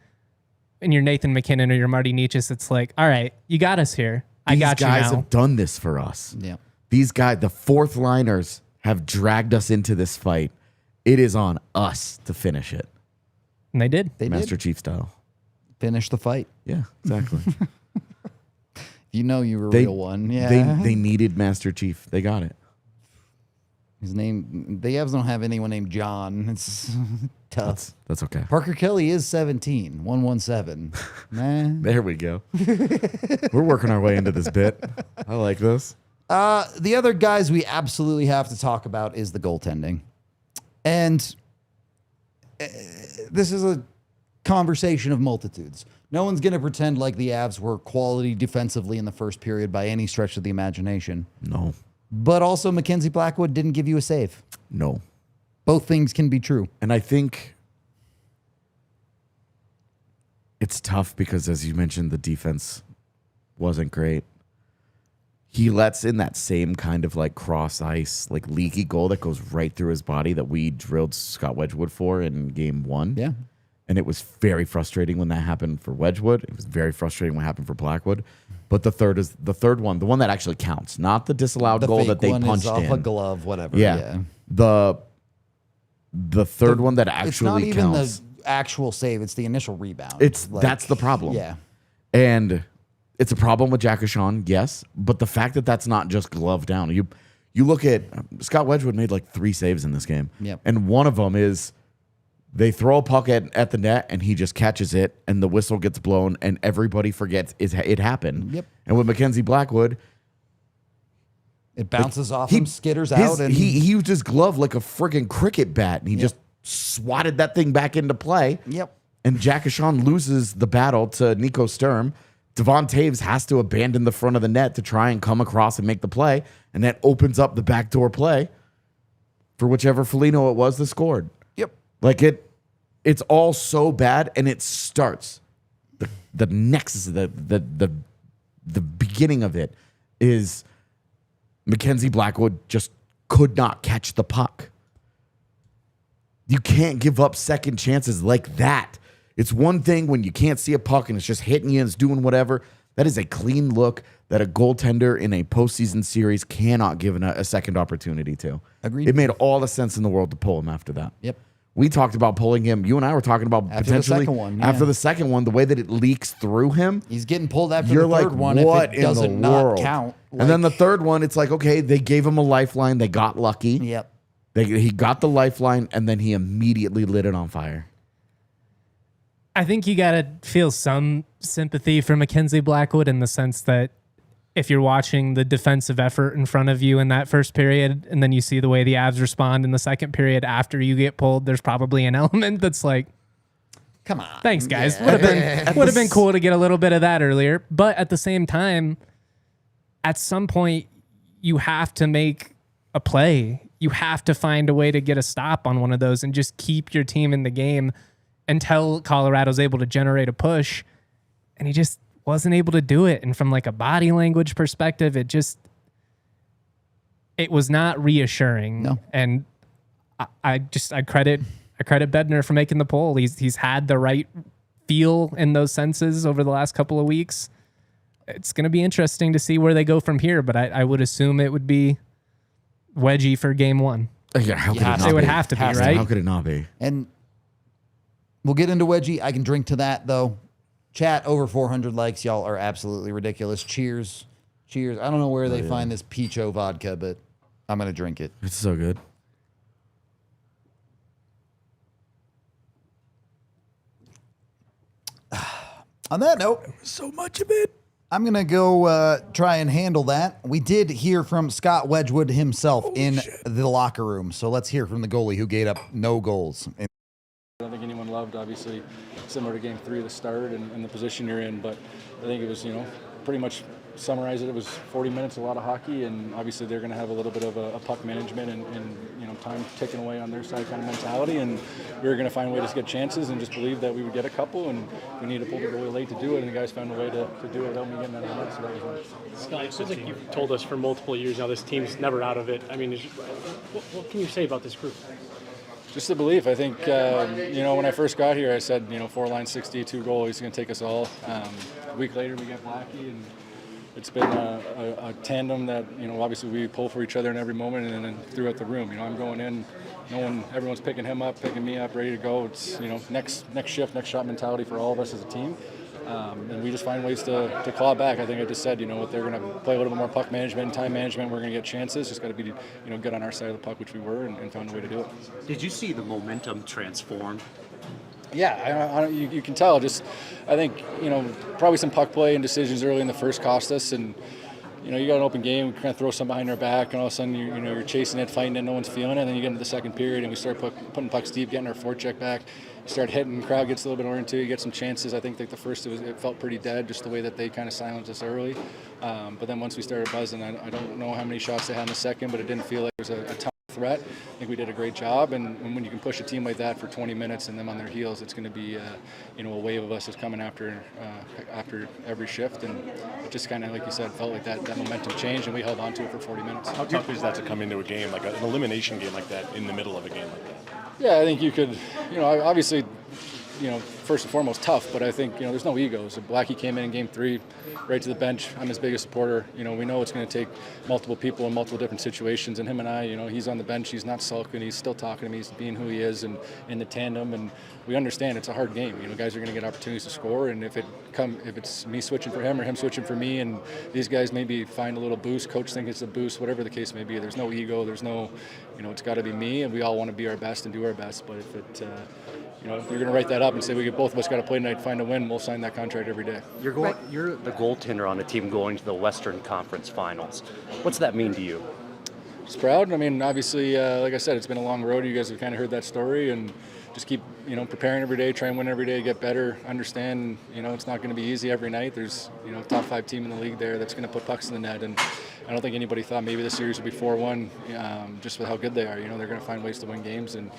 and you're Nathan MacKinnon or you're Marty Nietzsche, it's like, all right, you got us here. I got you now. These guys have done this for us. Yeah. These guys, the fourth liners, have dragged us into this fight. It is on us to finish it. And they did. Master Chief style. Finish the fight. Yeah, exactly. You were a real one. Yeah. They needed Master Chief. They got it. His name, the Avs don't have anyone named John. It's tough. That's okay. Parker Kelly is 17, 117. Nah. There we go. We're working our way into this bit. I like this. The other guys we absolutely have to talk about is the goaltending. And this is a conversation of multitudes. No one's going to pretend like the Avs were quality defensively in the first period by any stretch of the imagination. No. But also, Mackenzie Blackwood didn't give you a save. No. Both things can be true. And I think it's tough because, as you mentioned, the defense wasn't great. He lets in that same kind of like cross ice, like leaky goal that goes right through his body that we drilled Scott Wedgewood for in game 1. Yeah. And it was very frustrating when that happened for Wedgewood. It was very frustrating when it happened for Blackwood. But the third one, the one that actually counts, not the disallowed goal that they punched in. A glove, whatever. Yeah. The third one that actually it's not counts. even the actual save, it's the initial rebound. That's the problem. Yeah. And it's a problem with Jack O'Shawn, yes, but the fact that that's not just glove down. You look at Scott Wedgewood made like 3 saves in this game. Yep. And one of them is they throw a puck at the net and he just catches it and the whistle gets blown and everybody forgets it happened. Yep. And with Mackenzie Blackwood, It bounces off he him, skitters out, and he used his glove like a friggin' cricket bat, and he just swatted that thing back into play. Yep. And Jack Ashon loses the battle to Nico Sturm. Devon Taves has to abandon the front of the net to try and come across and make the play, and that opens up the backdoor play for whichever Foligno it was that scored. Yep. Like it's all so bad, and it starts. The nexus, the beginning of it is Mackenzie Blackwood just could not catch the puck. You can't give up second chances like that. It's one thing when you can't see a puck and it's just hitting you and it's doing whatever. That is a clean look that a goaltender in a postseason series cannot give a second opportunity to. Agreed. It made all the sense in the world to pull him after that. Yep. We talked about pulling him. You and I were talking about After potentially the second one, after the second one, the way that it leaks through him. He's getting pulled after You're the like, third one what if it doesn't in the not world? count. And then the third one, it's like, okay, they gave him a lifeline. They got lucky. Yep. He got the lifeline, and then he immediately lit it on fire. I think you got to feel some sympathy for Mackenzie Blackwood in the sense that if you're watching the defensive effort in front of you in that first period, and then you see the way the Avs respond in the second period after you get pulled, there's probably an element that's like, come on. thanks, guys. Would have been cool to get a little bit of that earlier. But at the same time, at some point, you have to make a play. You have to find a way to get a stop on one of those and just keep your team in the game until Colorado's able to generate a push. And he just wasn't able to do it. And from like a body language perspective, it was not reassuring. No. And I credit Bednar for making the poll. He's had the right feel in those senses over the last couple of weeks. It's going to be interesting to see where they go from here, but I would assume it would be Wedgie for game one. Yeah, how could it not It would be? have to be, right? How could it not be? And we'll get into Wedgie. I can drink to that, though. Chat, over 400 likes. Y'all are absolutely ridiculous. Cheers. Cheers. I don't know where they find this Picho vodka, but I'm going to drink it. It's so good. On that note, So much of it. I'm going to go try and handle that. We did hear from Scott Wedgewood himself in the locker room. So let's hear from the goalie who gave up no goals. I don't think anyone loved, obviously, similar to Game 3, the start and the position you're in. But I think it was, pretty much summarize it. It was 40 minutes, a lot of hockey, and obviously they're going to have a little bit of a puck management and time ticking away on their side kind of mentality. And we were going to find ways to get chances and just believe that we would get a couple. And we needed to pull the goalie late to do it, and the guys found a way to do it without me getting out of the net. So that was nice. Scott, it feels like you've told us for multiple years now this team's never out of it. I mean, what can you say about this group? Just the belief. I think, when I first got here, I said, 4 lines, 62 goals, he's going to take us all. A week later, we get Blackie, and it's been a tandem that, obviously we pull for each other in every moment and then throughout the room. I'm going in, everyone's picking him up, picking me up, ready to go. It's, next shift, next shot mentality for all of us as a team. And we just find ways to claw back. I think I just said, they're going to play a little bit more puck management and time management. We're going to get chances. Just got to be, good on our side of the puck, which we were, and found a way to do it. Did you see the momentum transform? Yeah, you can tell. Just, I think, probably some puck play and decisions early in the first cost us. And, you got an open game, kind of throw some behind our back, and all of a sudden, you're chasing it, fighting it, no one's feeling it. And then you get into the second period, and we start putting pucks deep, getting our forecheck back. You start hitting, crowd gets a little bit oriented, you get some chances. I think the first, it felt pretty dead, just the way that they kind of silenced us early. But then once we started buzzing, I don't know how many shots they had in the second, but it didn't feel like there was a ton of threat. I think we did a great job, and when you can push a team like that for 20 minutes and them on their heels, it's going to be a wave of us that's coming after every shift, and it just kind of, like you said, felt like that momentum changed, and we held on to it for 40 minutes. How tough is that to come into a game, like an elimination game like that, in the middle of a game like that? Yeah, I think you could, obviously, first and foremost tough, but I think, there's no egos. Blackie came in Game 3, right to the bench. I'm his biggest supporter. We know it's going to take multiple people in multiple different situations, and him and I, he's on the bench, he's not sulking, he's still talking to me, he's being who he is, and in the tandem, and we understand it's a hard game. Guys are going to get opportunities to score, and if it's me switching for him or him switching for me, and these guys maybe find a little boost, coach thinks it's a boost, whatever the case may be, there's no ego, there's no, it's got to be me, and we all want to be our best and do our best, but if it you're going to write that up and say both of us got to play tonight, find a win. We'll sign that contract every day. You're the goaltender on a team going to the Western Conference Finals. What's that mean to you? Just proud. I mean, obviously, like I said, it's been a long road. You guys have kind of heard that story, and just keep, preparing every day, try and win every day, get better, understand, it's not going to be easy every night. There's, top 5 team in the league there that's going to put pucks in the net, and I don't think anybody thought maybe the series would be 4-1, just with how good they are. They're going to find ways to win games, and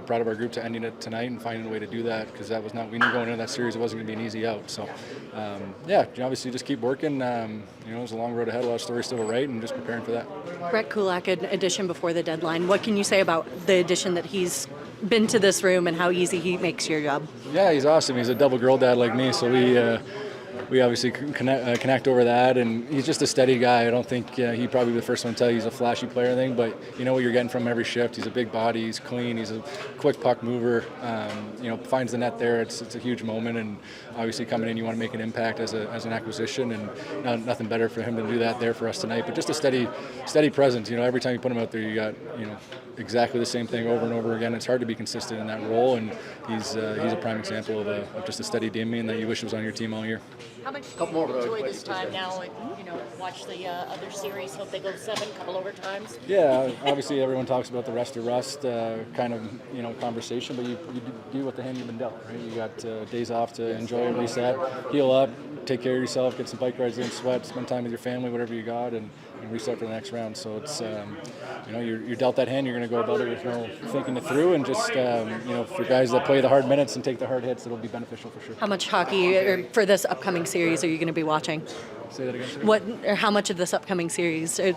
proud of our group to ending it tonight and finding a way to do that, because we knew going into that series it wasn't going to be an easy out. So, obviously just keep working. There's a long road ahead, a lot of stories still to write, and just preparing for that. Brett Kulak, an addition before the deadline. What can you say about the addition that he's been to this room and how easy he makes your job? Yeah, he's awesome. He's a double girl dad like me, so we obviously connect over that, and he's just a steady guy. I don't think he'd probably be the first one to tell you he's a flashy player thing, but you know what you're getting from him every shift. He's a big body, he's clean, he's a quick puck mover, finds the net there. It's a huge moment, and obviously coming in you want to make an impact as an acquisition, and nothing better for him to do that there for us tonight. But just a steady presence. Every time you put him out there, you got exactly the same thing over and over again. It's hard to be consistent in that role, and he's a prime example of just a steady D-man that you wish was on your team all year. How much do you enjoy this time now? Watch the other series. Hope they go 7, couple overtimes. Yeah, obviously everyone talks about the rest or rust kind of conversation, but you do what the hand you've been dealt, right? You got days off to enjoy and reset, heal up, take care of yourself, get some bike rides in, sweat, spend time with your family, whatever you got, and reset for the next round. So it's you're dealt that hand. You're going to go about it with no thinking it through, and just for guys that play the hard minutes and take the hard hits, it'll be beneficial for sure. How much hockey for this upcoming series are you going to be watching? Say that again. How much of this upcoming series or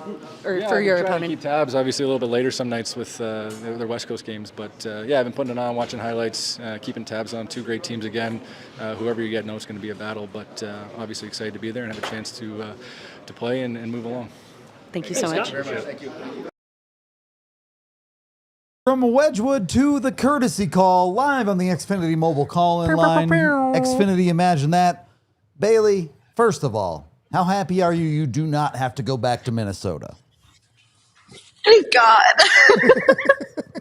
yeah, for your trying opponent? To keep tabs. Obviously, a little bit later some nights with their West Coast games, but I've been putting it on, watching highlights, keeping tabs on 2 great teams again. Whoever you get knows it's going to be a battle, but obviously excited to be there and have a chance to play and move along. Thank you so much. Thank you. From Wedgewood to the courtesy call, live on the Xfinity mobile call-in line. Xfinity, imagine that. Bailey, first of all, how happy are you do not have to go back to Minnesota? Thank God.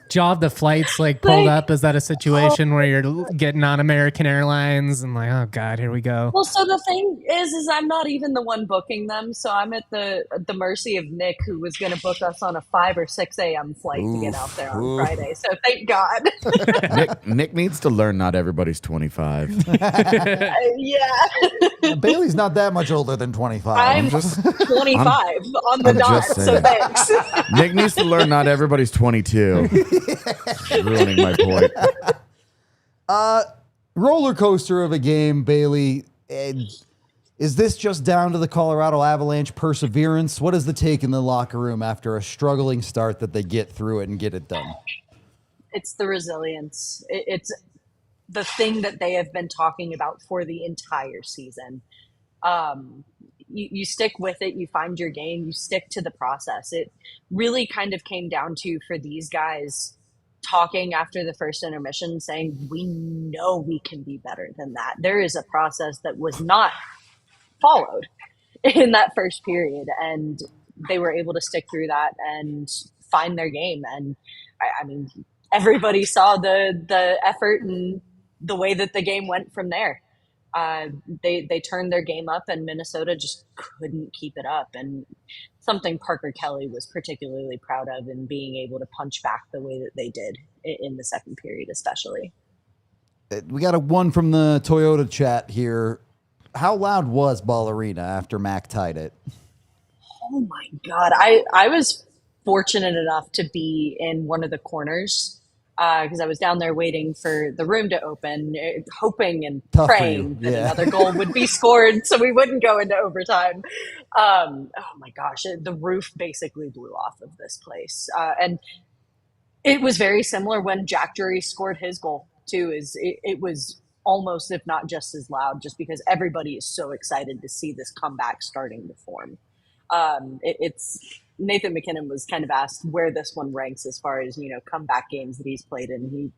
Jaw of the flights pulled up? Is that a situation where you're getting on American Airlines and oh God, here we go? Well, so the thing is I'm not even the one booking them, so I'm at the mercy of Nick, who was going to book us on a 5 or 6 a.m. flight to get out there on Friday. So thank God. Nick needs to learn not everybody's 25. Yeah. Bailey's not that much older than 25. I'm just 25 on the dot, so thanks. Nick needs to learn not everybody's 22. Ruining my point. Roller coaster of a game, Bailey. Is this just down to the Colorado Avalanche perseverance? What is the take in the locker room after a struggling start that they get through it and get it done? It's the resilience. It's the thing that they have been talking about for the entire season. You stick with it, you find your game, you stick to the process. It really kind of came down to, for these guys, talking after the first intermission, saying, we know we can be better than that. There is a process that was not followed in that first period, and they were able to stick through that and find their game. And I mean, everybody saw the effort and the way that the game went from there. They turned their game up, and Minnesota just couldn't keep it up. And something Parker Kelly was particularly proud of, in being able to punch back the way that they did in the second period, especially. We got one from the Toyota chat here. How loud was Ball Arena after Mac tied it? Oh my God. I was fortunate enough to be in one of the corners, because I was down there waiting for the room to open, hoping and praying that another goal would be scored so we wouldn't go into overtime. Oh my gosh, the roof basically blew off of this place. And it was very similar when Jack Drury scored his goal too. It was almost, if not just as loud, just because everybody is so excited to see this comeback starting to form. It's Nathan MacKinnon was kind of asked where this one ranks as far as, comeback games that he's played in. He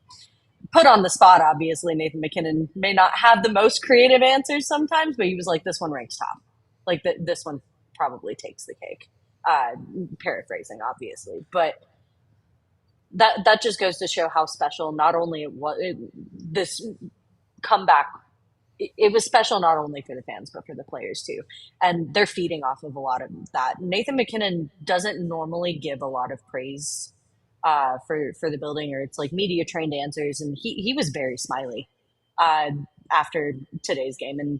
put on the spot, obviously. Nathan MacKinnon may not have the most creative answers sometimes, but he was like, this one ranks top. This one probably takes the cake. Paraphrasing, obviously. But that just goes to show how special not only this comeback. It was special not only for the fans but for the players too, and they're feeding off of a lot of that. Nathan McKinnon doesn't normally give a lot of praise for the building, or it's like media trained answers, and he was very smiley after today's game. And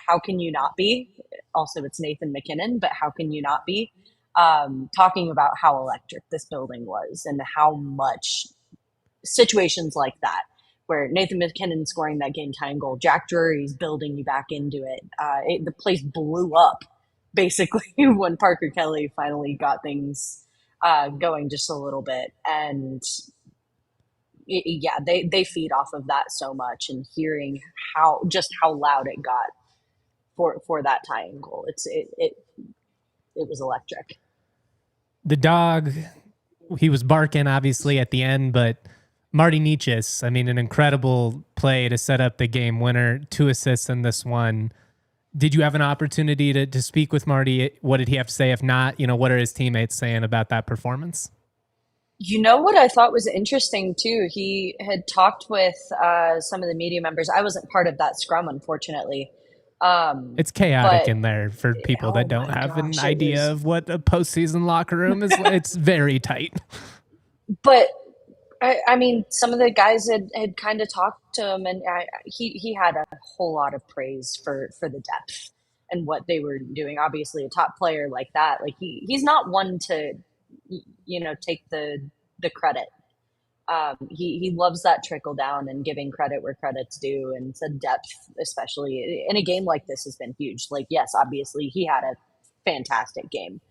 how can you not be? Also, it's Nathan McKinnon, but how can you not be talking about how electric this building was and how much situations like that, where Nathan McKinnon scoring that game-tying goal, Jack Drury's building you back into it. The place blew up, basically, when Parker Kelly finally got things going just a little bit. And they feed off of that so much, and hearing how loud it got for that tying goal. It was electric. The dog, he was barking, obviously, at the end, but Marty Nietzsche's, I mean, an incredible play to set up the game winner, 2 assists in this one. Did you have an opportunity to speak with Marty? What did he have to say? If not, what are his teammates saying about that performance? You know what I thought was interesting too? He had talked with some of the media members. I wasn't part of that scrum, unfortunately. It's chaotic in there for people that don't have an idea of what a postseason locker room is. It's very tight. But I mean, some of the guys had kind of talked to him, and he had a whole lot of praise for the depth and what they were doing. Obviously, a top player like that, like he's not one to, take the credit. He loves that trickle down and giving credit where credit's due, and said depth, especially in a game like this, has been huge. Like, yes, obviously he had a fantastic game,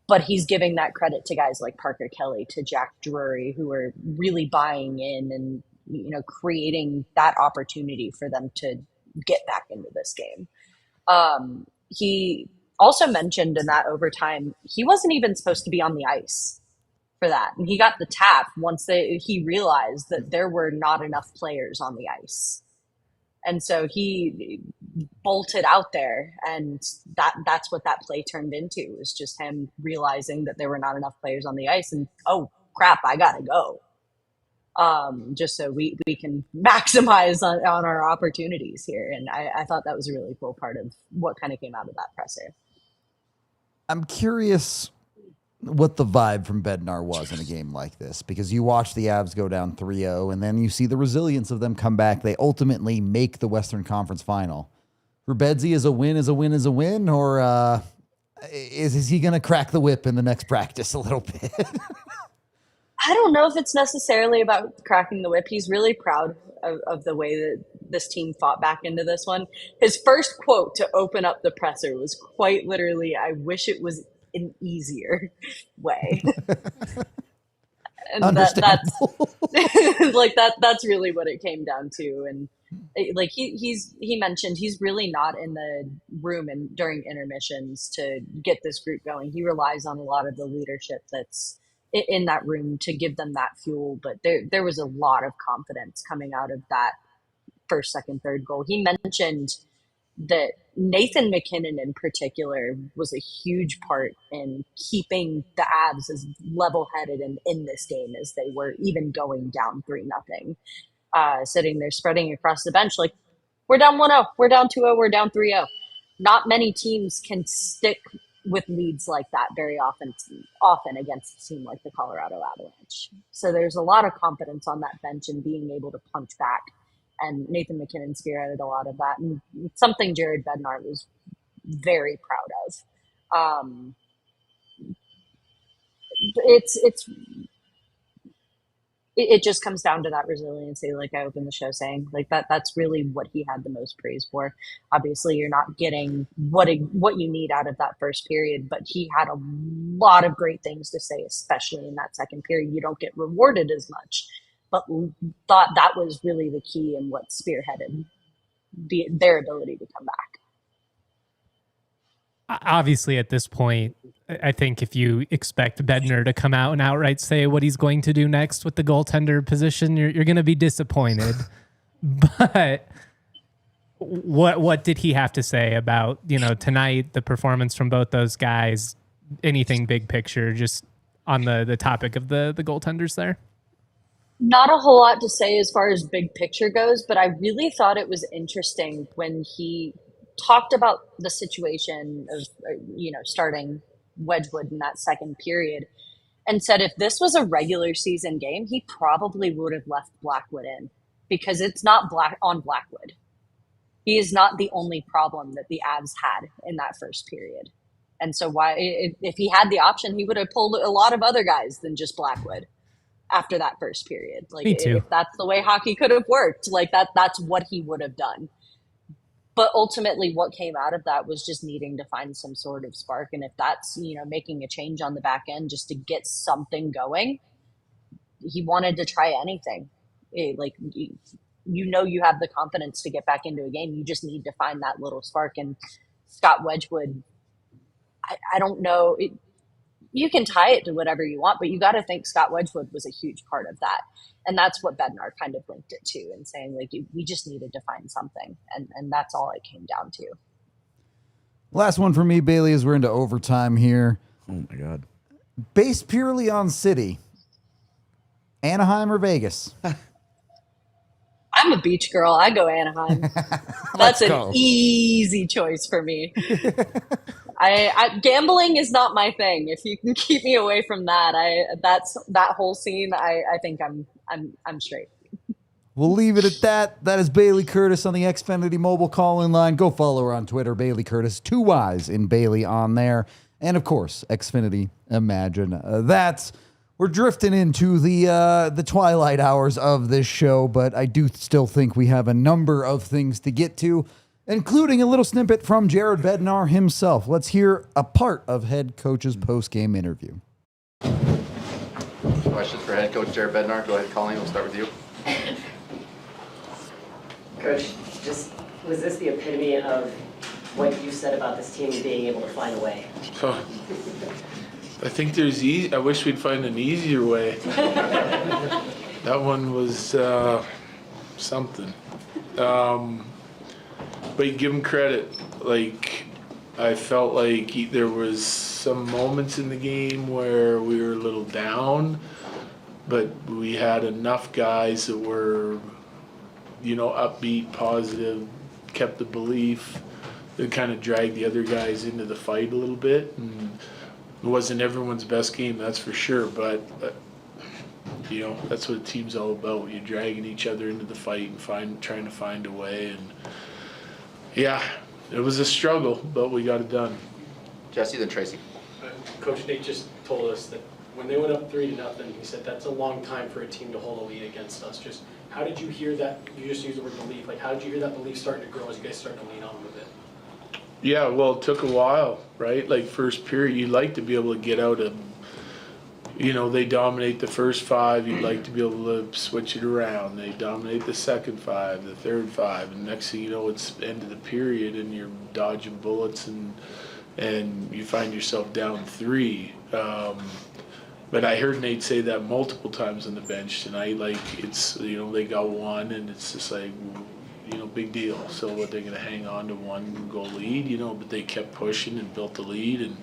but he's giving that credit to guys like Parker Kelly, to Jack Drury, who are really buying in and, creating that opportunity for them to get back into this game. He also mentioned in that overtime, he wasn't even supposed to be on the ice for that. And he got the tap once he realized that there were not enough players on the ice. And so he bolted out there, and that's what that play turned into, was just him realizing that there were not enough players on the ice, and oh crap, I gotta go. Just so we can maximize on our opportunities here. And I thought that was a really cool part of what kind of came out of that presser. I'm curious what the vibe from Bednar was in a game like this, because you watch the Avs go down 3-0, and then you see the resilience of them come back. They ultimately make the Western Conference Final. For Bedsy, is a win, or is he going to crack the whip in the next practice a little bit? I don't know if it's necessarily about cracking the whip. He's really proud of the way that this team fought back into this one. His first quote to open up the presser was quite literally, "I wish it was an easier way." And that's like that's really what it came down to. And like he mentioned, he's really not in the room and during intermissions to get this group going. He relies on a lot of the leadership that's in that room to give them that fuel. But there was a lot of confidence coming out of that first, second, third goal. He mentioned that Nathan McKinnon in particular was a huge part in keeping the Avs as level-headed in this game as they were, even going down 3-0. Sitting there spreading across the bench like, we're down 1-0, we're down 2-0, we're down 3-0. Not many teams can stick with leads like that very often against a team like the Colorado Avalanche. So there's a lot of confidence on that bench and being able to punch back. And Nathan McKinnon spearheaded a lot of that, and something Jared Bednar was very proud of. It just comes down to that resiliency, like I opened the show saying, like that's really what he had the most praise for. Obviously, you're not getting what you need out of that first period, but he had a lot of great things to say, especially in that second period. You don't get rewarded as much, but thought that was really the key and what spearheaded their ability to come back. Obviously, at this point, I think if you expect Bednar to come out and outright say what he's going to do next with the goaltender position, you're going to be disappointed. But what did he have to say about, tonight, the performance from both those guys, anything big picture, just on the topic of the goaltenders there? Not a whole lot to say as far as big picture goes, but I really thought it was interesting when he talked about the situation of, starting Wedgewood in that second period and said if this was a regular season game, he probably would have left Blackwood in because it's not on Blackwood. He is not the only problem that the Avs had in that first period. And so if he had the option, he would have pulled a lot of other guys than just Blackwood after that first period. Like, Me too. if that's the way hockey could have worked, like that's what he would have done. But ultimately what came out of that was just needing to find some sort of spark. And if that's, making a change on the back end just to get something going, he wanted to try anything. You have the confidence to get back into a game. You just need to find that little spark. And Scott Wedgewood, I don't know. You can tie it to whatever you want, but you got to think Scott Wedgewood was a huge part of that. And that's what Bednar kind of linked it to and saying, we just needed to find something. And that's all it came down to. Last one for me, Bailey, as we're into overtime here. Oh, my God. Based purely on city, Anaheim or Vegas? I'm a beach girl. I go Anaheim. That's an easy choice for me. Gambling is not my thing. If you can keep me away from that, that whole scene. I think I'm straight. We'll leave it at that. That is Bailey Curtis on the Xfinity mobile call-in line. Go follow her on Twitter, Bailey Curtis. 2 Y's in Bailey on there. And, of course, Xfinity. Imagine that. We're drifting into the twilight hours of this show, but I do still think we have a number of things to get to, including a little snippet from Jared Bednar himself. Let's hear a part of head coach's post-game interview. Questions for head coach Jared Bednar? Go ahead, Colleen. We'll start with you. Coach, was this the epitome of what you said about this team being able to find a way? I think I wish we'd find an easier way. That one was something. But you give them credit. I felt like there was some moments in the game where we were a little down, but we had enough guys that were, upbeat, positive, kept the belief, and kind of dragged the other guys into the fight a little bit. And it wasn't everyone's best game, that's for sure, but that's what a team's all about. You're dragging each other into the fight and trying to find a way. And yeah, it was a struggle, but we got it done. Jesse, then Tracy. Coach Nate just told us that when they went up 3-0, he said that's a long time for a team to hold a lead against us. Just how did you hear that? You just used the word belief. How did you hear that belief starting to grow as you guys started to lean on them a bit? Yeah, well, it took a while, right? First period, you'd like to be able to get out of, they dominate the first 5. You'd like to be able to switch it around. They dominate the second 5, the third 5, and next thing you know, it's end of the period, and you're dodging bullets, and you find yourself down 3. But I heard Nate say that multiple times on the bench tonight. They got 1, and it's just big deal. So what, they're going to hang on to 1 goal lead, but they kept pushing and built the lead. And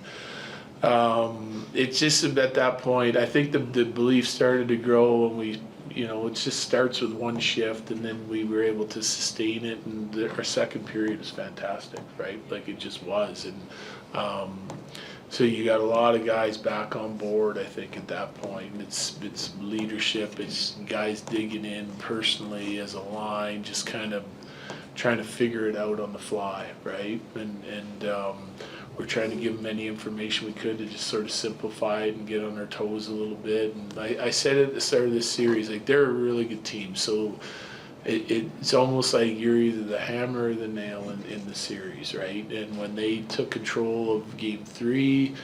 it's just at that point, I think the belief started to grow when we, it just starts with 1 shift, and then we were able to sustain it. And our second period was fantastic, right? It just was. And so you got a lot of guys back on board, I think, at that point. It's leadership, it's guys digging in personally as a line, just kind of trying to figure it out on the fly, right? And we're trying to give them any information we could to just sort of simplify it and get on our toes a little bit. And I said at the start of this series, they're a really good team. So it's almost like you're either the hammer or the nail in the series, right? And when they took control of Game 3,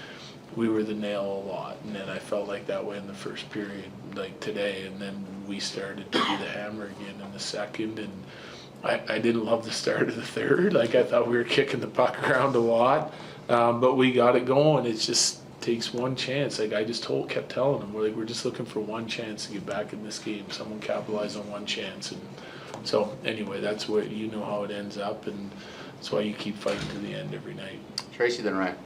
we were the nail a lot. And then I felt like that way in the first period, today. And then we started to be the hammer again in the second. And I didn't love the start of the third. I thought we were kicking the puck around a lot. But we got it going. It just takes 1 chance. I just kept telling them, we're just looking for 1 chance to get back in this game. Someone capitalize on 1 chance. And so anyway, that's what how it ends up, and that's why you keep fighting to the end every night. Tracy, then Ryan.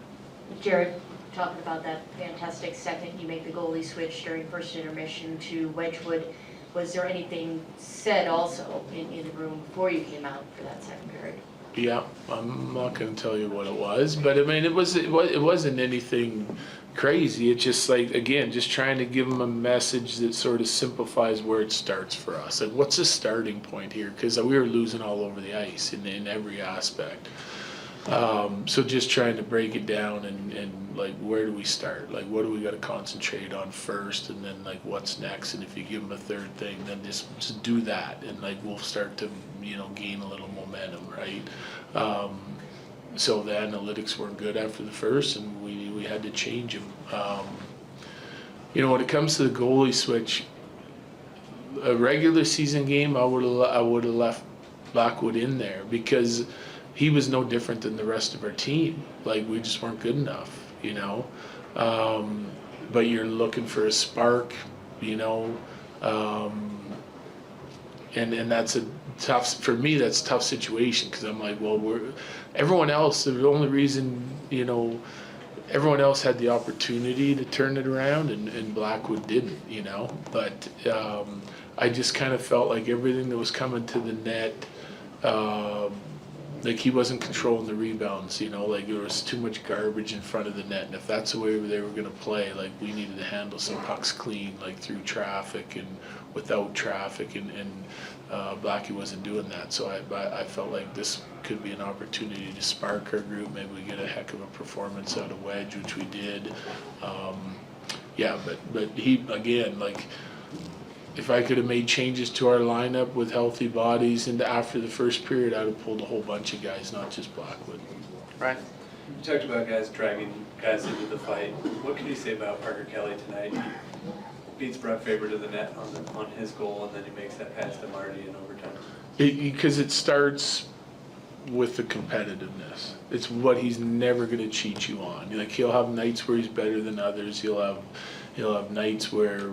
Jared, talking about that fantastic second. You make the goalie switch during first intermission to Wedgewood. Was there anything said also in the room before you came out for that second period? Yeah, I'm not going to tell you what it was, but I mean, it wasn't anything crazy. It's just like, again, just trying to give them a message that sort of simplifies where it starts for us. Like, what's the starting point here? Because we were losing all over the ice in every aspect. So just trying to break it down and like, where do we start? Like, what do we got to concentrate on first, and then like, what's next? And if you give them a third thing, then just do that, and like, we'll start to gain a little momentum, right? So the analytics weren't good after the first, and we had to change them. When it comes to the goalie switch, a regular season game, I would have left Blackwood in there because he was no different than the rest of our team. Like, we just weren't good enough, but you're looking for a spark, and that's a tough, for me, that's a tough situation, because I'm like, well, everyone else, the only reason, everyone else had the opportunity to turn it around, and Blackwood didn't, but I just kind of felt like everything that was coming to the net, like, he wasn't controlling the rebounds, like, there was too much garbage in front of the net, and if that's the way they were going to play, like, we needed to handle some pucks clean, like, through traffic and without traffic, and Blackie wasn't doing that, so I felt like this could be an opportunity to spark our group. Maybe we get a heck of a performance out of Wedge, which we did. But he, again, like, if I could have made changes to our lineup with healthy bodies and after the first period, I'd have pulled a whole bunch of guys, not just Blackwood. Right. You talked about guys driving guys into the fight. What can you say about Parker Kelly tonight? He beats Brett Faber to the net on his goal, and then he makes that pass to Marty in overtime. Because it starts with the competitiveness. It's what he's never going to cheat you on. Like, he'll have nights where he's better than others. He'll have nights where,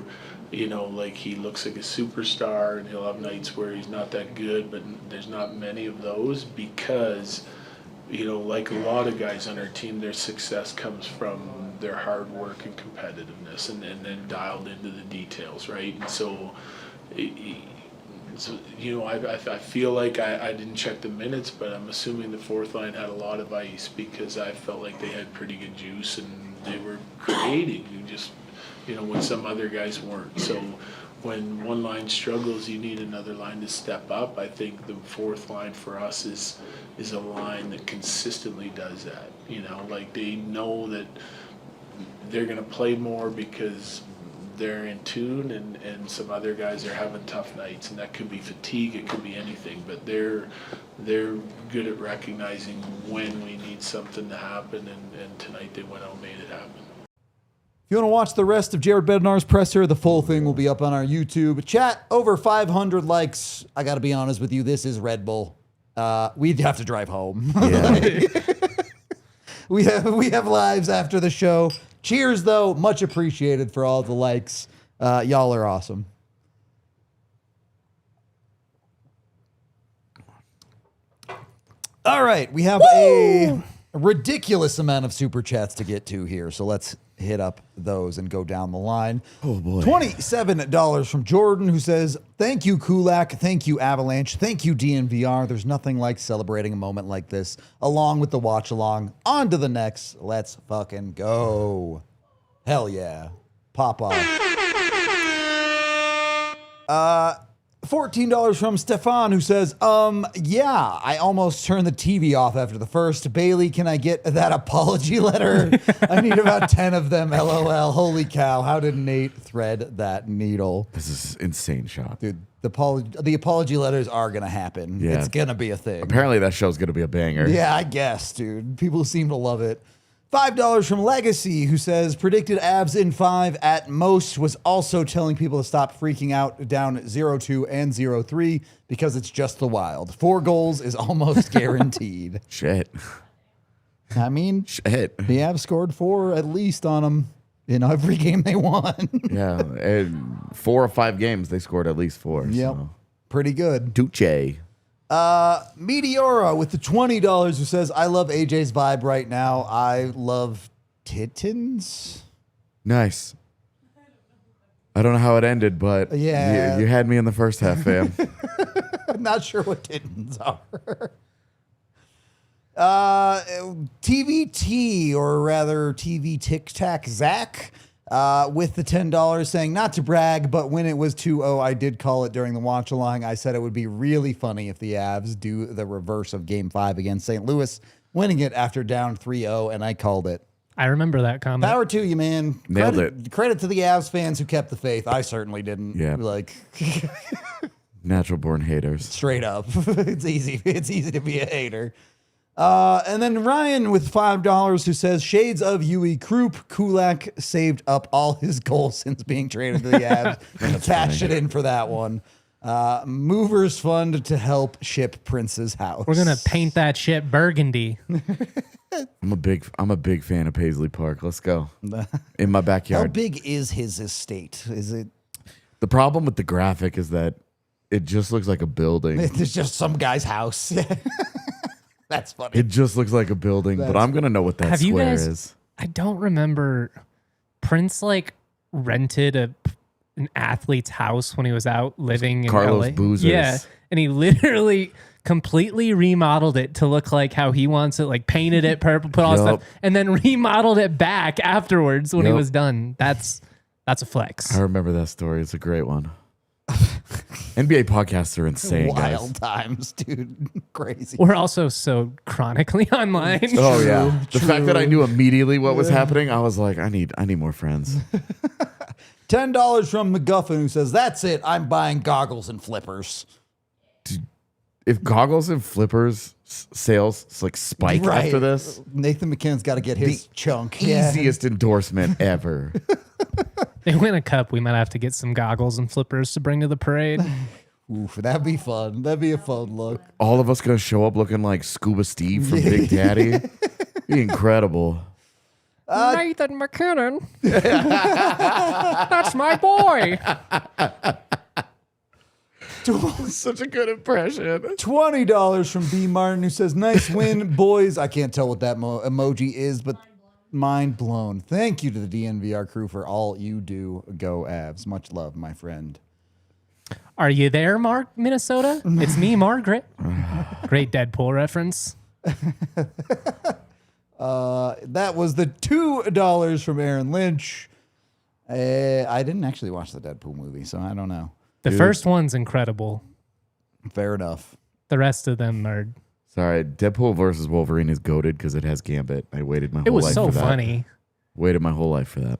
like, he looks like a superstar, and he'll have nights where he's not that good, but there's not many of those because, like a lot of guys on our team, their success comes from their hard work and competitiveness, and then dialed into the details, right? And so, I feel like I didn't check the minutes, but I'm assuming the fourth line had a lot of ice because I felt like they had pretty good juice and they were creating. When some other guys weren't. So when one line struggles, you need another line to step up. I think the fourth line for us is a line that consistently does that. Like, they know that they're going to play more because they're in tune, and some other guys are having tough nights, and that could be fatigue, it could be anything, but they're good at recognizing when we need something to happen, and tonight they went out and made it happen. If you want to watch the rest of Jared Bednar's presser, the full thing will be up on our YouTube. Chat, over 500 likes. I got to be honest with you, this is Red Bull. We'd have to drive home. Yeah. we have lives after the show. Cheers, though. Much appreciated for all the likes. Y'all are awesome. All right, we have a ridiculous amount of super chats to get to here, so let's hit up those and go down the line. Oh boy. $27 from Jordan, who says, thank you, Kulak. Thank you, Avalanche. Thank you, DNVR. There's nothing like celebrating a moment like this, along with the watch along. On to the next. Let's fucking go. Hell yeah. Pop off. $14 from Stefan, who says, yeah, I almost turned the TV off after the first. Bailey, can I get that apology letter? I need about 10 of them, LOL. Holy cow, how did Nate thread that needle? This is insane shot. Dude, the apology letters are going to happen. Yeah. It's going to be a thing. Apparently that show's going to be a banger. Yeah, I guess, dude. People seem to love it. $5 from Legacy, who says, predicted Avs in 5 at most, was also telling people to stop freaking out down 0-2 and 0-3 because it's just the Wild. 4 goals is almost guaranteed. Shit. I mean, shit. The Avs scored 4 at least on them in every game they won. Yeah, and 4 or 5 games they scored at least 4. Yep, so. Pretty good. Duce. Meteora with the $20, who says, I love AJ's vibe right now. I love Titans? Nice. I don't know how it ended, but Yeah. you had me in the first half, fam. I'm not sure what Titans are. TVT, or rather TV Tic Tac Zach, with the $10 saying, not to brag, but when it was 2-0, I did call it during the watch along. I said it would be really funny if the Avs do the reverse of Game 5 against St. Louis, winning it after down 3-0, and I called it. I remember that comment. Power to you, man. Nailed it. Credit to the Avs fans who kept the faith. I certainly didn't. Yeah. Like, Natural born haters. straight up. It's easy. It's easy to be a hater. And then Ryan with $5 who says, shades of Yui Krupp. Kulak saved up all his goals since being traded to the Avs. And cashed it in for that one. Movers fund to help ship Prince's house. We're gonna paint that shit burgundy. I'm a big fan of Paisley Park. Let's go. In my backyard. How big is his estate? Is it? The problem with the graphic is that it just looks like a building. It's just some guy's house. That's funny. It just looks like a building, but I'm gonna know what that Have you square guys? is. I don't remember. Prince like rented an athlete's house when he was out living in Carlos LA. Boozers. Yeah, and he literally completely remodeled it to look like how he wants it, like painted it purple, put all this stuff, and then remodeled it back afterwards when he was done. That's a flex. I remember that story. It's a great one. NBA podcasts are insane, Wild guys. times, dude. Crazy. We're also so chronically online. Oh yeah, the fact that I knew immediately what was happening, I was like, I need more friends. $10 from McGuffin who says, that's it. I'm buying goggles and flippers. If goggles and flippers sales like spike after this, Nathan McKinnon's got to get his chunk. easiest endorsement ever. They win a cup, we might have to get some goggles and flippers to bring to the parade. Oof, that'd be fun. That'd be a fun look. All of us gonna show up looking like Scuba Steve from Big Daddy. Be incredible. Nathan McKinnon. That's my boy. Such a good impression. $20 from B. Martin who says, nice win, boys. I can't tell what that emoji is, but mind blown. Thank you to the DNVR crew for all you do. Go Avs. Much love, my friend. Are you there, Minnesota? It's me, Margaret. Great Deadpool reference. That was the $2 from Aaron Lynch. I didn't actually watch the Deadpool movie, so I don't know. The first one's incredible. Fair enough. The rest of them are... Sorry, Deadpool versus Wolverine is goated because it has Gambit. I waited my whole life for that. It was so funny. Waited my whole life for that.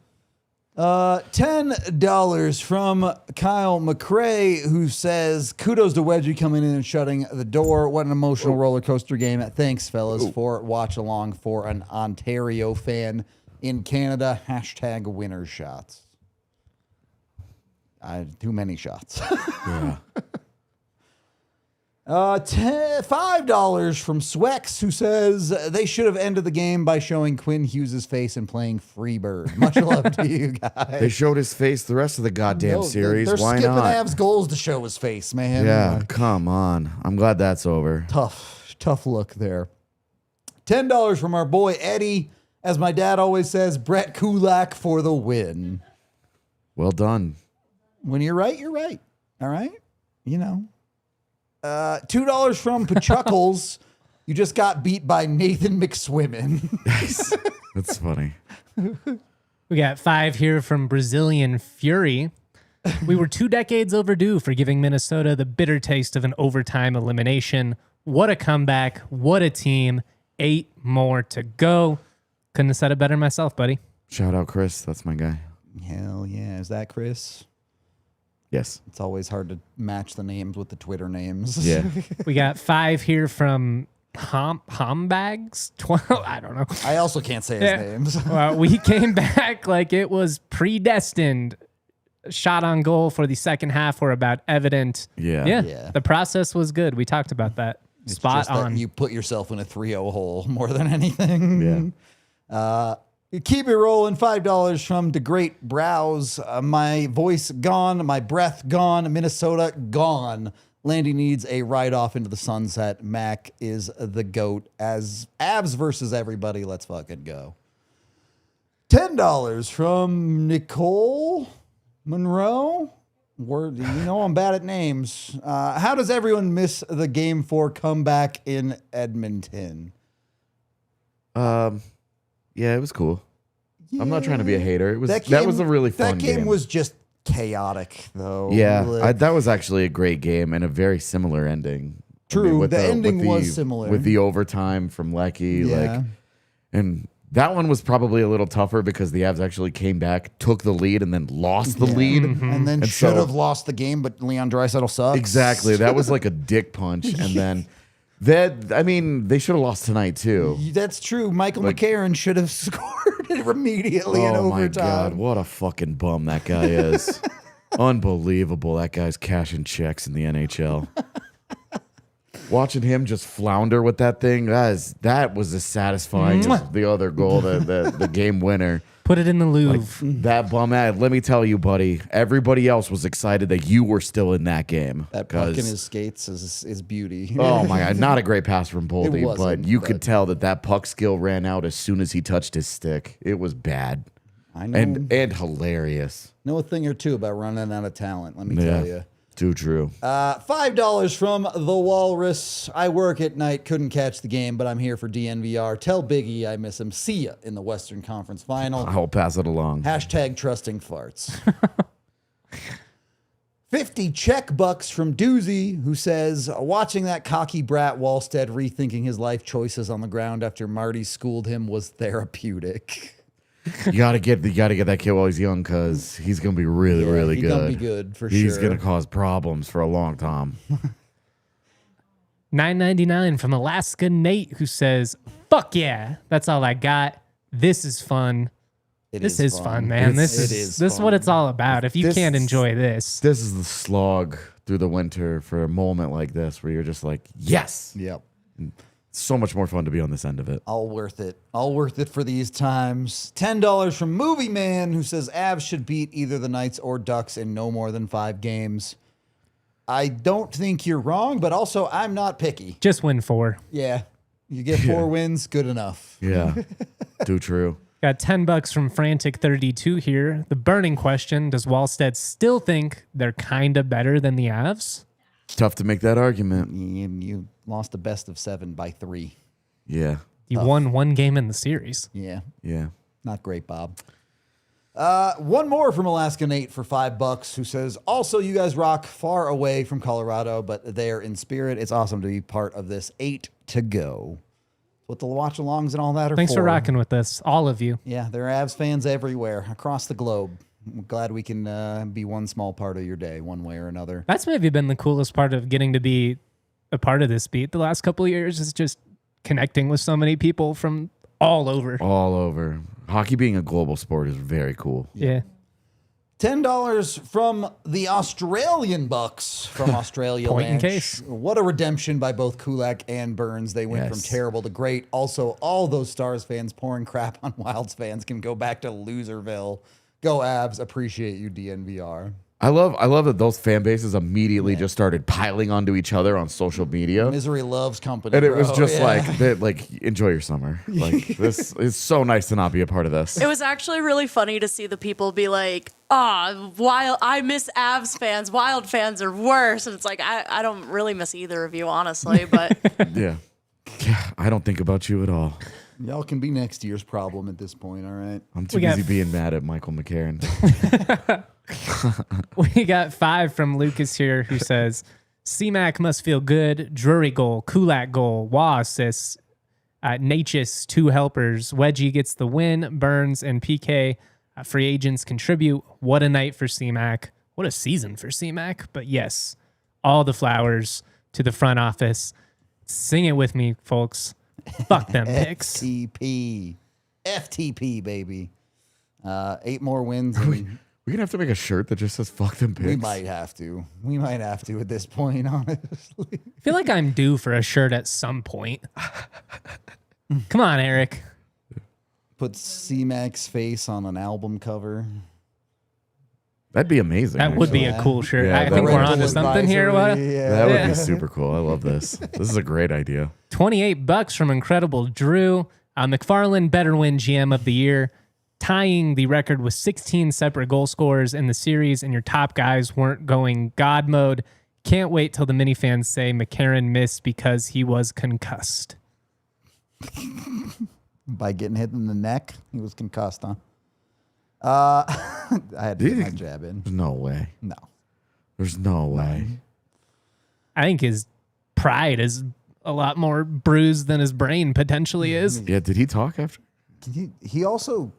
$10 from Kyle McRae, who says, kudos to Wedgie coming in and shutting the door. What an emotional roller coaster game. Thanks, fellas, for watch along for an Ontario fan in Canada. # winner shots. Too many shots. Yeah. $5 from Swex, who says they should have ended the game by showing Quinn Hughes' face and playing Freebird. Much love to you guys. They showed his face the rest of the goddamn series. They're Why skipping not? Avs goals to show his face, man. Yeah, come on. I'm glad that's over. Tough look there. $10 from our boy Eddie. As my dad always says, Brett Kulak for the win. Well done. When you're right, you're right. All right? You know. $2 from Pachuckles. You just got beat by Nathan McSwimmin. Nice. That's funny. We got 5 here from Brazilian Fury. We were 2 decades overdue for giving Minnesota the bitter taste of an overtime elimination. What a comeback. What a team. 8 more to go. Couldn't have said it better myself, buddy. Shout out Chris. That's my guy. Hell yeah. Is that Chris? Yes. It's always hard to match the names with the Twitter names. Yeah. We got 5 here from Hombags 12. I don't know. I also can't say his names. Well, we came back like it was predestined. Shot on goal for the second half were about evident. Yeah. The process was good. We talked about that. It's Spot just that on. you put yourself in a 3-0 hole more than anything. Yeah. Keep it rolling. $5 from the Great Browse. My voice gone. My breath gone. Minnesota gone. Landy needs a ride off into the sunset. Mac is the GOAT. As Avs versus everybody, let's fucking go. $10 from Nicole Monroe. Word, I'm bad at names. How does everyone miss the Game 4 comeback in Edmonton? Yeah, it was cool. I'm not trying to be a hater. It was that was a really fun game. That game was just chaotic, though. Yeah, that was actually a great game and a very similar ending. True, the ending was similar with the overtime from Lecky. Yeah. And that one was probably a little tougher because the Avs actually came back, took the lead, and then lost the lead. And then should have lost the game, but Leon Draisaitl sucks. Exactly. That was like a dick punch. And then they should have lost tonight too. That's true. Michael McCarron should have scored it immediately in overtime. Oh my God, what a fucking bum that guy is. Unbelievable. That guy's cashing checks in the NHL. Watching him just flounder with that thing, that was as satisfying as the other goal, the game winner. Put it in the Louvre. Like, that bum ad. Let me tell you, buddy, everybody else was excited that you were still in that game. That puck in his skates is beauty. Oh my God, not a great pass from Boldy, but you could tell that puck skill ran out as soon as he touched his stick. It was bad. I know. And hilarious. Know a thing or two about running out of talent, let me tell you. Too true. $5 from The Walrus. I work at night, couldn't catch the game, but I'm here for DNVR. Tell Biggie I miss him. See ya in the Western Conference Final. I'll pass it along. # trusting farts. 50 check bucks from Doozy, who says, watching that cocky brat Wallstead rethinking his life choices on the ground after Marty schooled him was therapeutic. You gotta get that kid while he's young, because he's gonna be really good. He's gonna be good for He's sure. gonna cause problems for a long time. $9.99 from Alaska Nate, who says, "Fuck yeah, that's all I got. This is fun. This is fun, man. This is what it's all about. If you can't enjoy this is the slog through the winter for a moment like this, where you're just like, yes, yep." So much more fun to be on this end of it. All worth it. All worth it for these times. $10 from Movie Man, who says Avs should beat either the Knights or Ducks in no more than 5 games. I don't think you're wrong, but also I'm not picky. Just win 4. Yeah. You get 4 wins, good enough. Yeah. Too true. Got $10 from Frantic32 here. The burning question, does Wallstead still think they're kind of better than the Avs? Tough to make that argument. You lost the best of 7 by 3. Yeah. You won 1 game in the series. Yeah. Yeah. Not great, Bob. One more from Alaska Nate for $5, who says, also, you guys rock far away from Colorado, but there in spirit. It's awesome to be part of this 8 to go. What the watch-alongs and all that are Thanks for for rocking with us, all of you. Yeah, there are Avs fans everywhere, across the globe. I'm glad we can be one small part of your day, one way or another. That's maybe been the coolest part of getting to be a part of this beat the last couple of years, is just connecting with so many people from all over. All over. Hockey being a global sport is very cool. Yeah. $10 from the Australian Bucks from Australia. Point in case. What a redemption by both Kulak and Burns. They went from terrible to great. Also, all those Stars fans pouring crap on Wilds fans can go back to Loserville. Go Avs. Appreciate you, DNVR. I love that those fan bases immediately just started piling onto each other on social media. Misery loves company. And it was just like enjoy your summer. Like, this is so nice to not be a part of this. It was actually really funny to see the people be like, Wild, I miss Avs fans. Wild fans are worse. And it's like, I don't really miss either of you, honestly. But Yeah, I don't think about you at all. Y'all can be next year's problem at this point, all right? I'm too busy being mad at Michael McCarron. We got 5 from Lucas here, who says, C-Mac must feel good. Drury goal, Kulak goal, Wah assists, Natchez 2 helpers. Wedgie gets the win. Burns and PK free agents contribute. What a night for C-Mac. What a season for C-Mac. But yes, all the flowers to the front office. Sing it with me, folks. Fuck them picks. FTP, baby. 8 more wins. We're going to have to make a shirt that just says fuck them picks. We might have to. We might have to at this point, honestly. I feel like I'm due for a shirt at some point. Come on, Eric. Put C-Mac's face on an album cover. That'd be amazing. That would be a cool shirt. Yeah, I think we're on to something here. What? That would be super cool. I love this. This is a great idea. $28 from Incredible Drew. McFarland better win GM of the year. tying the record with 16 separate goal scorers in the series, and your top guys weren't going God mode. Can't wait till the mini fans say McCarron missed because he was concussed. By getting hit in the neck, he was concussed, huh? I had to get my jab in. There's no way. No. There's no way. I think his pride is a lot more bruised than his brain potentially is. Yeah, did he talk after? He also,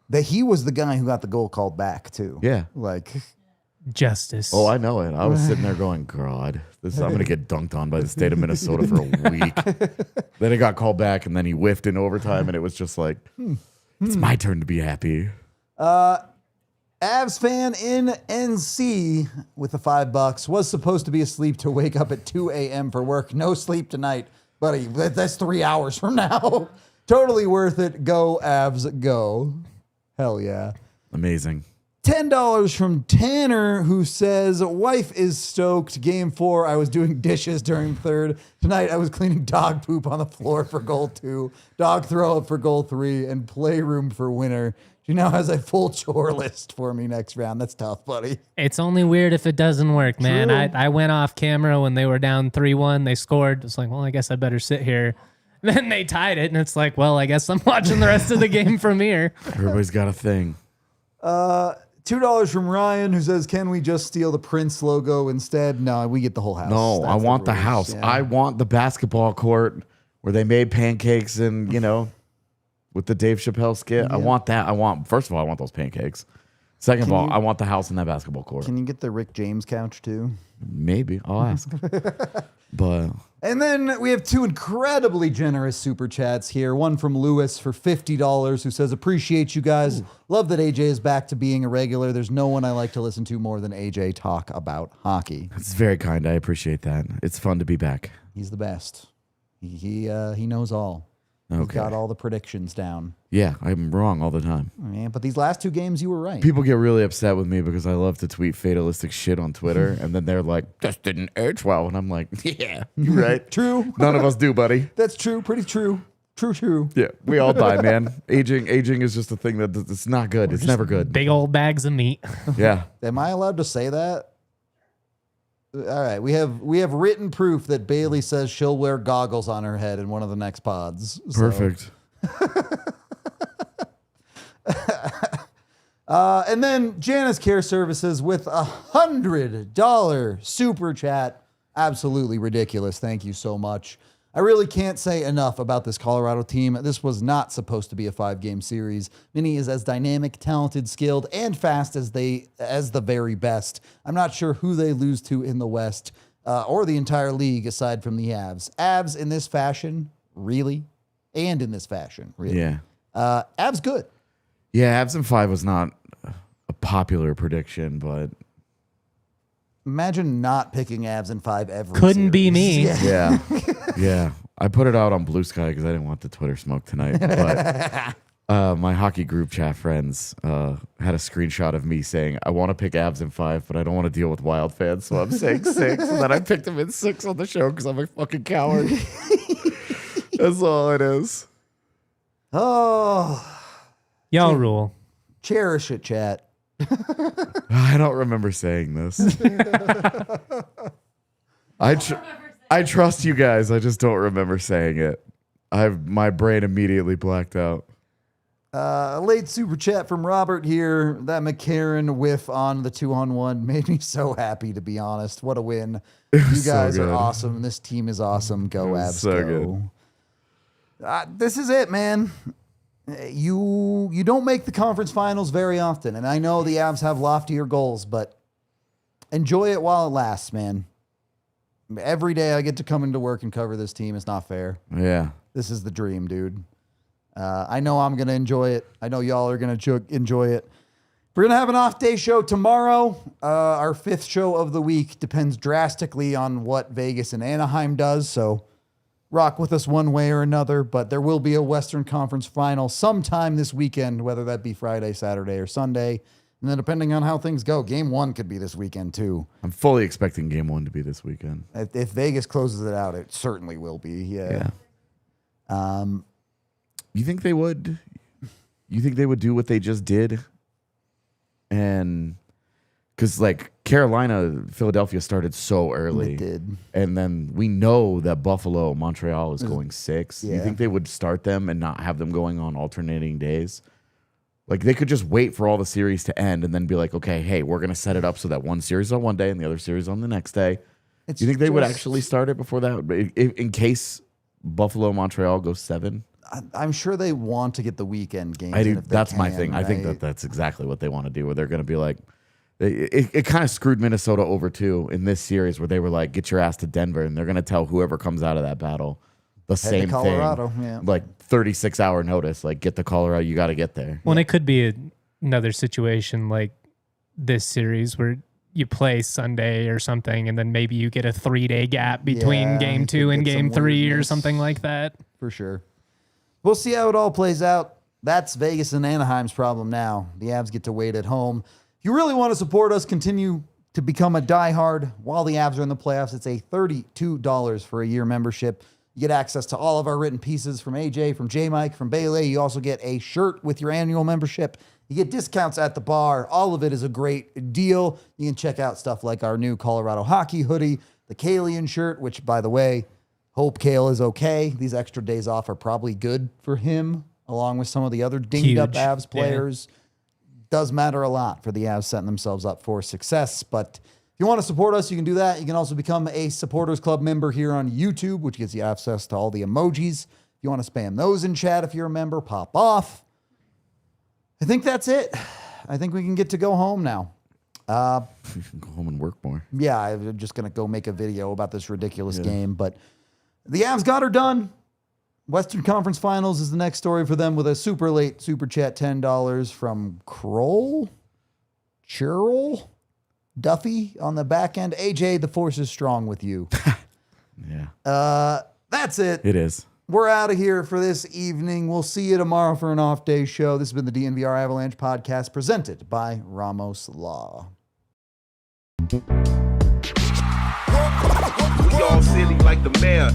that he was the guy who got the goal called back, too. Yeah. Like, justice. Oh, I know it. I was sitting there going, God, I'm going to get dunked on by the state of Minnesota for a week. Then it got called back, and then he whiffed in overtime, and it was just like, it's my turn to be happy. Avs fan in NC with the $5 was supposed to be asleep to wake up at 2 a.m. for work. No sleep tonight, buddy. That's 3 hours from now. Totally worth it. Go Avs, go. Hell yeah. Amazing. $10 from Tanner, who says, wife is stoked. Game 4, I was doing dishes during third. Tonight, I was cleaning dog poop on the floor for goal 2, dog throw up for goal 3, and playroom for winner. She now has a full chore list for me next round. That's tough, buddy. It's only weird if it doesn't work, man. True. I went off camera when they were down 3-1. They scored. It's like, well, I guess I better sit here. Then they tied it, and it's like, well, I guess I'm watching the rest of the game from here. Everybody's got a thing. $2 from Ryan, who says, can we just steal the Prince logo instead? No, we get the whole house. No, That's I want the rules. house. Yeah. I want the basketball court where they made pancakes and, with the Dave Chappelle skit. I want that. First of all, I want those pancakes. Second of all, I want the house and that basketball court. Can you get the Rick James couch too? Maybe. I'll ask. But And then we have 2 incredibly generous super chats here. One from Lewis for $50, who says, appreciate you guys. Love that AJ is back to being a regular. There's no one I like to listen to more than AJ talk about hockey. it's very kind. I appreciate that. It's fun to be back. He's the best. He knows all. He's Okay. got all the predictions down. Yeah, I'm wrong all the time. Man, but these last 2 games, you were right. People get really upset with me because I love to tweet fatalistic shit on Twitter, and then they're like, "This didn't age well," and I'm like, "Yeah, you're right. True. None of us do, buddy. That's true. Pretty true. True. Yeah, we all die, man. Aging is just a thing that it's not good. It's never good. Big old bags of meat. Yeah. Am I allowed to say that? All right, we have written proof that Bailey says she'll wear goggles on her head in one of the next pods. So. Perfect. And then Janice Care Services with $100 super chat. Absolutely ridiculous. Thank you so much. I really can't say enough about this Colorado team. This was not supposed to be a 5-game series. Minnie is as dynamic, talented, skilled, and fast as the very best. I'm not sure who they lose to in the West or the entire league aside from the Avs. Avs in this fashion, really? And in this fashion, really? Yeah. Avs good. Yeah, Avs in 5 was not a popular prediction, but Imagine not picking Avs in 5 every Couldn't be me. yeah. Yeah. I put it out on Blue Sky because I didn't want the Twitter smoke tonight. But my hockey group chat friends had a screenshot of me saying, I want to pick Avs in 5, but I don't want to deal with Wild fans, so I'm saying 6. And then I picked them in 6 on the show because I'm a fucking coward. That's all it is. Oh. Y'all rule. Cherish it, chat. I don't remember saying this. I trust you guys. I just don't remember saying it. My brain immediately blacked out. A late super chat from Robert here. That McCarron whiff on the 2-on-1 made me so happy, to be honest. What a win. You guys are awesome. This team is awesome. Go Avs, so go. Good. This is it, man. You don't make the conference finals very often, and I know the Avs have loftier goals, but enjoy it while it lasts, man. Every day I get to come into work and cover this team. It's not fair. Yeah. This is the dream, dude. I know I'm going to enjoy it. I know y'all are going to enjoy it. We're going to have an off-day show tomorrow. Our 5th show of the week depends drastically on what Vegas and Anaheim does, so rock with us one way or another, but there will be a Western Conference final sometime this weekend, whether that be Friday, Saturday, or Sunday. And then depending on how things go, Game 1 could be this weekend too. I'm fully expecting Game 1 to be this weekend. If Vegas closes it out, it certainly will be. Yeah. You think they would? You think they would do what they just did? And because like Carolina, Philadelphia started so early. They did. And then we know that Buffalo, Montreal is going 6. Yeah. You think they would start them and not have them going on alternating days? Like they could just wait for all the series to end and then be like, okay, hey, we're going to set it up so that one series on one day and the other series on the next day. Do you think they would actually start it before that? In case Buffalo, Montreal goes 7? I'm sure they want to get the weekend games. I do. in if they That's my can, thing. I think right? that's exactly what they want to do, where they're going to be like, it kind of screwed Minnesota over too in this series where they were like, get your ass to Denver, and they're going to tell whoever comes out of that battle the same Colorado, thing. yeah. Like 36-hour notice, like get to Colorado, you got to get there. Well, and it could be another situation like this series where you play Sunday or something, and then maybe you get a 3-day gap between game 2 and game 3 or something like that. For sure. We'll see how it all plays out. That's Vegas and Anaheim's problem now. The Avs get to wait at home. If you really want to support us, continue to become a diehard while the Avs are in the playoffs. It's a $32 for a year membership. You get access to all of our written pieces from AJ, from J-Mike, from Bailey. You also get a shirt with your annual membership. You get discounts at the bar. All of it is a great deal. You can check out stuff like our new Colorado hockey hoodie, the Kalian shirt, which, by the way, hope Kale is okay. These extra days off are probably good for him, along with some of the other dinged-up Avs players. Does matter a lot for the Avs setting themselves up for success. But if you want to support us, you can do that. You can also become a Supporters Club member here on YouTube, which gives you access to all the emojis. If you want to spam those in chat, if you're a member, pop off. I think that's it. I think we can get to go home now. You can go home and work more. Yeah, I'm just going to go make a video about this ridiculous game. But the Avs got her done. Western Conference Finals is the next story for them with a super late super chat, $10 from Kroll, Churl, Duffy on the back end. AJ, the force is strong with you. Yeah. That's it. It is. We're out of here for this evening. We'll see you tomorrow for an off-day show. This has been the DNVR Avalanche podcast presented by Ramos Law. We all silly like the mayor.